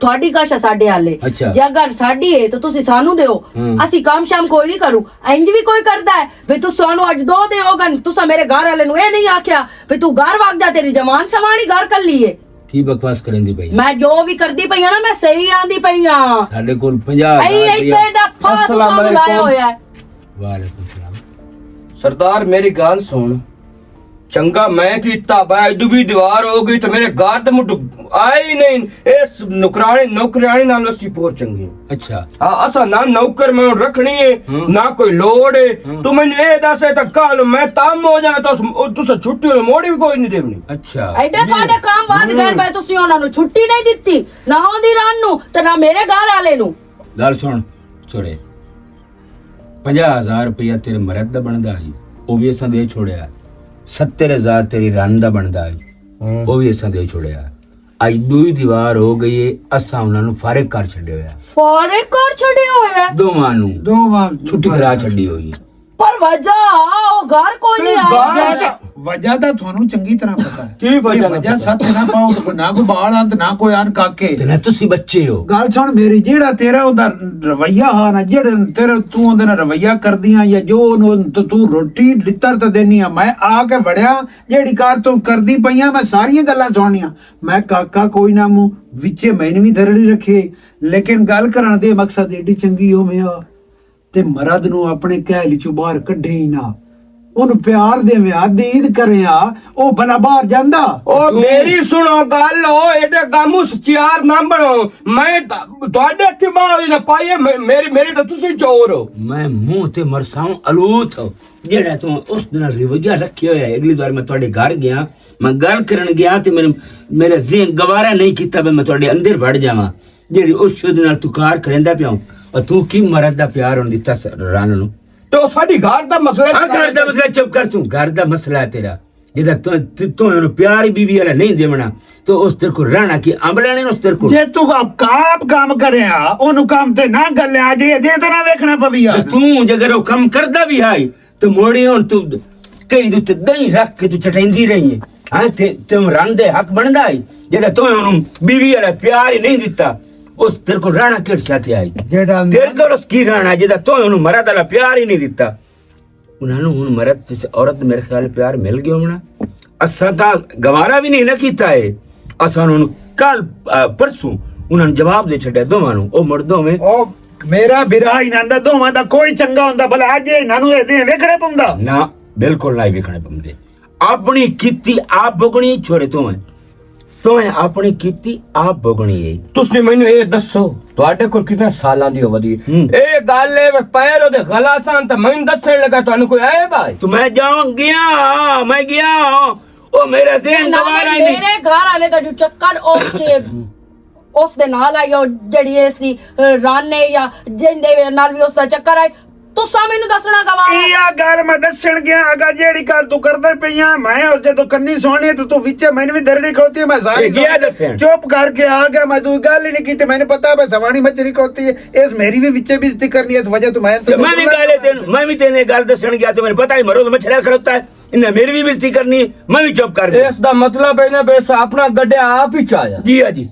थोड़ी काशा साडे हाले। अच्छा। जे अगर साडी है तो तुसी सानू देओ, असि काम शाम कोई नहीं करू। इंज भी कोई करदा है भी तुस सानू अज 2 दिन हो गए, तुसा मेरे घर वाले नु ए नहीं आख्या भी तू घर भाग जा, तेरी जवान सवाणी घर कर ली है। की बकवास करंदी पई? मैं जो भी करदी पई ना मैं सही आंदी पई हां। साडे कोल 50,000 ऐ इते दा फास सानू लाया होया है। वालेकुम सलाम। सरदार मेरी गल सुन, चंगा मैं कीता भाई दुबी दीवार हो गई तो मेरे घर ते मुठ आए ही नहीं। इस नौकरानी नाल असी पोर चंगे। अच्छा असा ना नौकर मैं रखनी है ना कोई लोड़ है। तू मैंने ये दस है तो कल मैं तम हो जाए तो तुस छुट्टी मोड़ी भी कोई नहीं देवनी। अच्छा ਐਡੇ ਤੁਹਾਡੇ ਕੰਮ ਵੱਧ ਗਏ ਬਈ ਤੁਸੀਂ ਉਹਨਾਂ ਨੂੰ ਛੁੱਟੀ ਨਹੀਂ ਦਿੱਤੀ, ਨਾ ਉਹਦੀ ਰਾਨ ਨੂੰ ਤੇ ਨਾ ਮੇਰੇ ਘਰ ਵਾਲੇ ਨੂੰ। गल सुन छोड़े 50,000 रुपया तेरे मरद दा बनदा है, वो भी असां दे छोड़िया। 70,000 तेरी रन दा बनदा है, वो भी असां दे छोड़िया। अज दूई दीवार हो गई है, असां उन्हां नु फारिग कर छड्डिया होया। फारिग कर छड्डिया होया? दोवां नु दो बार छुट्टी करा छड्डी होई है। पर वजह ਉਹ ਘਰ ਕੋਈ ਨਹੀਂ ਆਇਆ। वजह दा ਤੁਹਾਨੂੰ ਚੰਗੀ ਤਰ੍ਹਾਂ ਪਤਾ ਹੈ ਕੀ ਵਜ੍ਹਾ ਨਾ ਵਜ੍ਹਾ ਸੱਚ ਨਾ ਪਾਓ, ਨਾ ਕੋਈ ਬਾਲ ਅੰਤ ਨਾ ਕੋਈ ਅਨ ਕਾਕੇ। ते ना तुसी बच्चे हो। ਗੱਲ ਸੁਣ ਮੇਰੀ, ਜਿਹੜਾ ਤੇਰਾ ਉਹਦਾ ਰਵਈਆ ਹਾਂ ਨਾ, ਜਿਹੜੇ ਤੇਰਾ ਤੂੰ ਉਹਦੇ ਨਾਲ ਰਵਈਆ ਕਰਦੀਆਂ ਜਾਂ ਜੋ ਉਹਨੂੰ ਤੂੰ ਰੋਟੀ ਲਿੱਤਰ ਤਾਂ ਦੇਨੀ ਆ, ਮੈਂ ਆ ਕੇ ਵੜਿਆ ਜਿਹੜੀ ਕਾਰ ਤੂੰ ਕਰਦੀ ਪਈਆਂ ਮੈਂ ਸਾਰੀਆਂ ਗੱਲਾਂ ਸੁਣਨੀਆਂ। ਮੈਂ ਕਾਕਾ ਕੋਈ ਨਾ ਮੂੰਹ ਵਿੱਚੇ ਮੈਨੂੰ ਵੀ ਧਰੜੀ ਰੱਖੇ, ਲੇਕਿਨ ਗੱਲ ਕਰਨ ਦੇ ਮਕਸਦ ਏਡੀ ਚੰਗੀ ਹੋਵੇ ਤੇ ਮਰਦ ਨੂੰ ਆਪਣੇ ਕਹਿਲ ਚੋਂ ਬਾਹਰ ਕੱਢੇ ਹੀ ਨਾ, ਉਹਨੂੰ ਪਿਆਰ ਦੇ ਵਿਆਹ ਦੀ ਈਦ ਕਰਿਆ, ਉਹ ਭਲਾ ਬਾਹਰ ਜਾਂਦਾ। ओ मेरी सुनो गल, ओ एडे गामू सचियार ना बनो। मैं ਤੁਹਾਡੇ ਹੱਥੀ ਬਾਹਲੀ ਨਾ ਪਾਈਏ, ਮੇਰੀ ਤਾਂ ਤੁਸੀਂ ਚੋਰ ਹੋ। मैं मुंह ते मरसाऊं अलूत हो जेड़ा तू उस दिन रिवैया रखी होया। अगली बार मैं ਤੁਹਾਡੇ घर गया मैं गल करन गया ते मेरे ज़हन गवारा नहीं कीता मैं ਤੁਹਾਡੇ अंदर वड़ जावां ਜਿਹੜੀ ਉਸ ਸ਼ੁੱਧ ਨਾਲ ਤੂੰ ਕਾਰ ਕਰੇਂਦਾ ਪਿਆ ਔਰ ਤੂੰ ਕੀ ਮਰਦ ਦਾ ਪਿਆਰ ਹੋਣ ਦਿੱਤਾ ਰਨ ਨੂੰ ਤੇ ਉਹ ਸਾਡੀ ਘਰ ਦਾ ਮਸਲਾ ਹਾਂ ਘਰ ਦਾ ਮਸਲਾ ਚੁੱਪ ਕਰ ਤੂੰ ਘਰ ਦਾ ਮਸਲਾ ਹੈ ਤੇਰਾ ਜਿਹਦਾ ਤੂੰ ਉਹਨੂੰ ਪਿਆਰ ਬੀਵੀ ਵਾਲਾ ਨਹੀਂ ਦੇਵਣਾ तो उस तेरे को रहना की अंबला ने उस तेरे को जे तू काप काम करे ओनु काम ते ना गल आ जे दे तो ना वेखना पवी तू जगर वो काम करदा भी है तो मोड़ी हुन तू कई दे दही रख के तू चटेंदी रही है हां ते तुम रंग दे हक बनदा है जेदा तू ओनु बीवी वाला प्यार ही नहीं दिता उस तेरे को रहना केड़ चाहते आई जेड़ा तेरे को उस की रहना जेदा तू ओनु मर्द वाला प्यार ही नहीं दिता उन्हां नु हुन मर्द से औरत मेरे ख्याल प्यार मिल गया होना असा ता गवारा भी नहीं ना कीता है असा उन्होंने कल परसों उन्होंने जवाब दे छड़िया दोवां नु ओ मुर्दों में ओ मेरा बिरा इन्हां दा दोवां दा कोई चंगा हुंदा भला अज इन्हां नु एदे वेखणे पौंदा ना बिल्कुल ना वेखणे पौंदे अपनी कीती आप भोगणी छोरे तो अपनी कीती आप भोगणी है ਤੁਸੀਂ ਮੈਨੂੰ ਇਹ ਦੱਸੋ ਤੁਹਾਡੇ ਕੋਲ ਕਿੰਨੇ ਸਾਲਾਂ ਦੀ ਉਮਰ ਹੈ ਇਹ ਗੱਲ ਹੈ ਪੈਰ ਉਹਦੇ ਗਲਤ ਹਨ ਤਾਂ ਮੈਨੂੰ ਦੱਸਣ ਲੱਗਾ ਤੁਹਾਨੂੰ ਕੋਈ ਆਏ ਭਾਈ तो मैं जाऊं गया ओ मेरा ज़हन गवारा ही नहीं ਮੇਰੇ ਘਰ ਵਾਲੇ ਦਾ ਜੋ ਚੱਕਰ ਉਸ ਦੇ ਨਾਲ ਆਇਆ ਜਿਹੜੀ ਇਸ ਦੀ ਰਾਨੇ ਜਾਂ ਜਿੰਦੇ ਨਾਲ ਵੀ ਉਸ ਦਾ ਚੱਕਰ ਆਇਆ ਤੁਸੀਂ ਮੈਨੂੰ ਦੱਸਣਾ ਗਵਾਰਾ ਇਹ ਗੱਲ ਮੈਂ ਦੱਸਣ ਗਿਆ ਅਗਾ ਜਿਹੜੀ ਕਰ ਤੂੰ ਕਰਦਾ ਪਈਆਂ ਮੈਂ ਉਸ ਜਦੋਂ ਕੰਨੀ ਸੋਹਣੀ ਤੂੰ ਵਿੱਚੇ ਮੈਨੂੰ ਵੀ ਦਰੜੀ ਖੋਤੀ ਮੈਂ ਸਾਰੀ ਗਿਆ ਦੱਸਣ ਚੁੱਪ ਕਰਕੇ ਆ ਗਿਆ ਮੈਂ ਤੂੰ ਗੱਲ ਹੀ ਨਹੀਂ ਕੀਤੀ ਮੈਨੂੰ ਪਤਾ ਹੈ ਸਵਾਣੀ ਮੱਛਰੀ ਖੋਤੀ ਹੈ ਇਸ ਮੇਰੀ ਵੀ ਵਿੱਚੇ ਬੇਇੱਜ਼ਤੀ ਕਰਨੀ ਇਸ ਵਜ੍ਹਾ ਤੋਂ ਮੈਂ मैं भी तेने गल दसन गया तो मैंने पता ही मरो तो मछड़ा खड़ोता है इन्हें मेरी भी बेइज्जती करनी है मैं भी चुप कर गया ਇਸ ਦਾ ਮਤਲਬ ਹੈ ਨਾ ਬੇਸ ਆਪਣਾ ਗੱਡਿਆ ਆਪ ਹੀ ਚਾਇਆ जी हाँ जी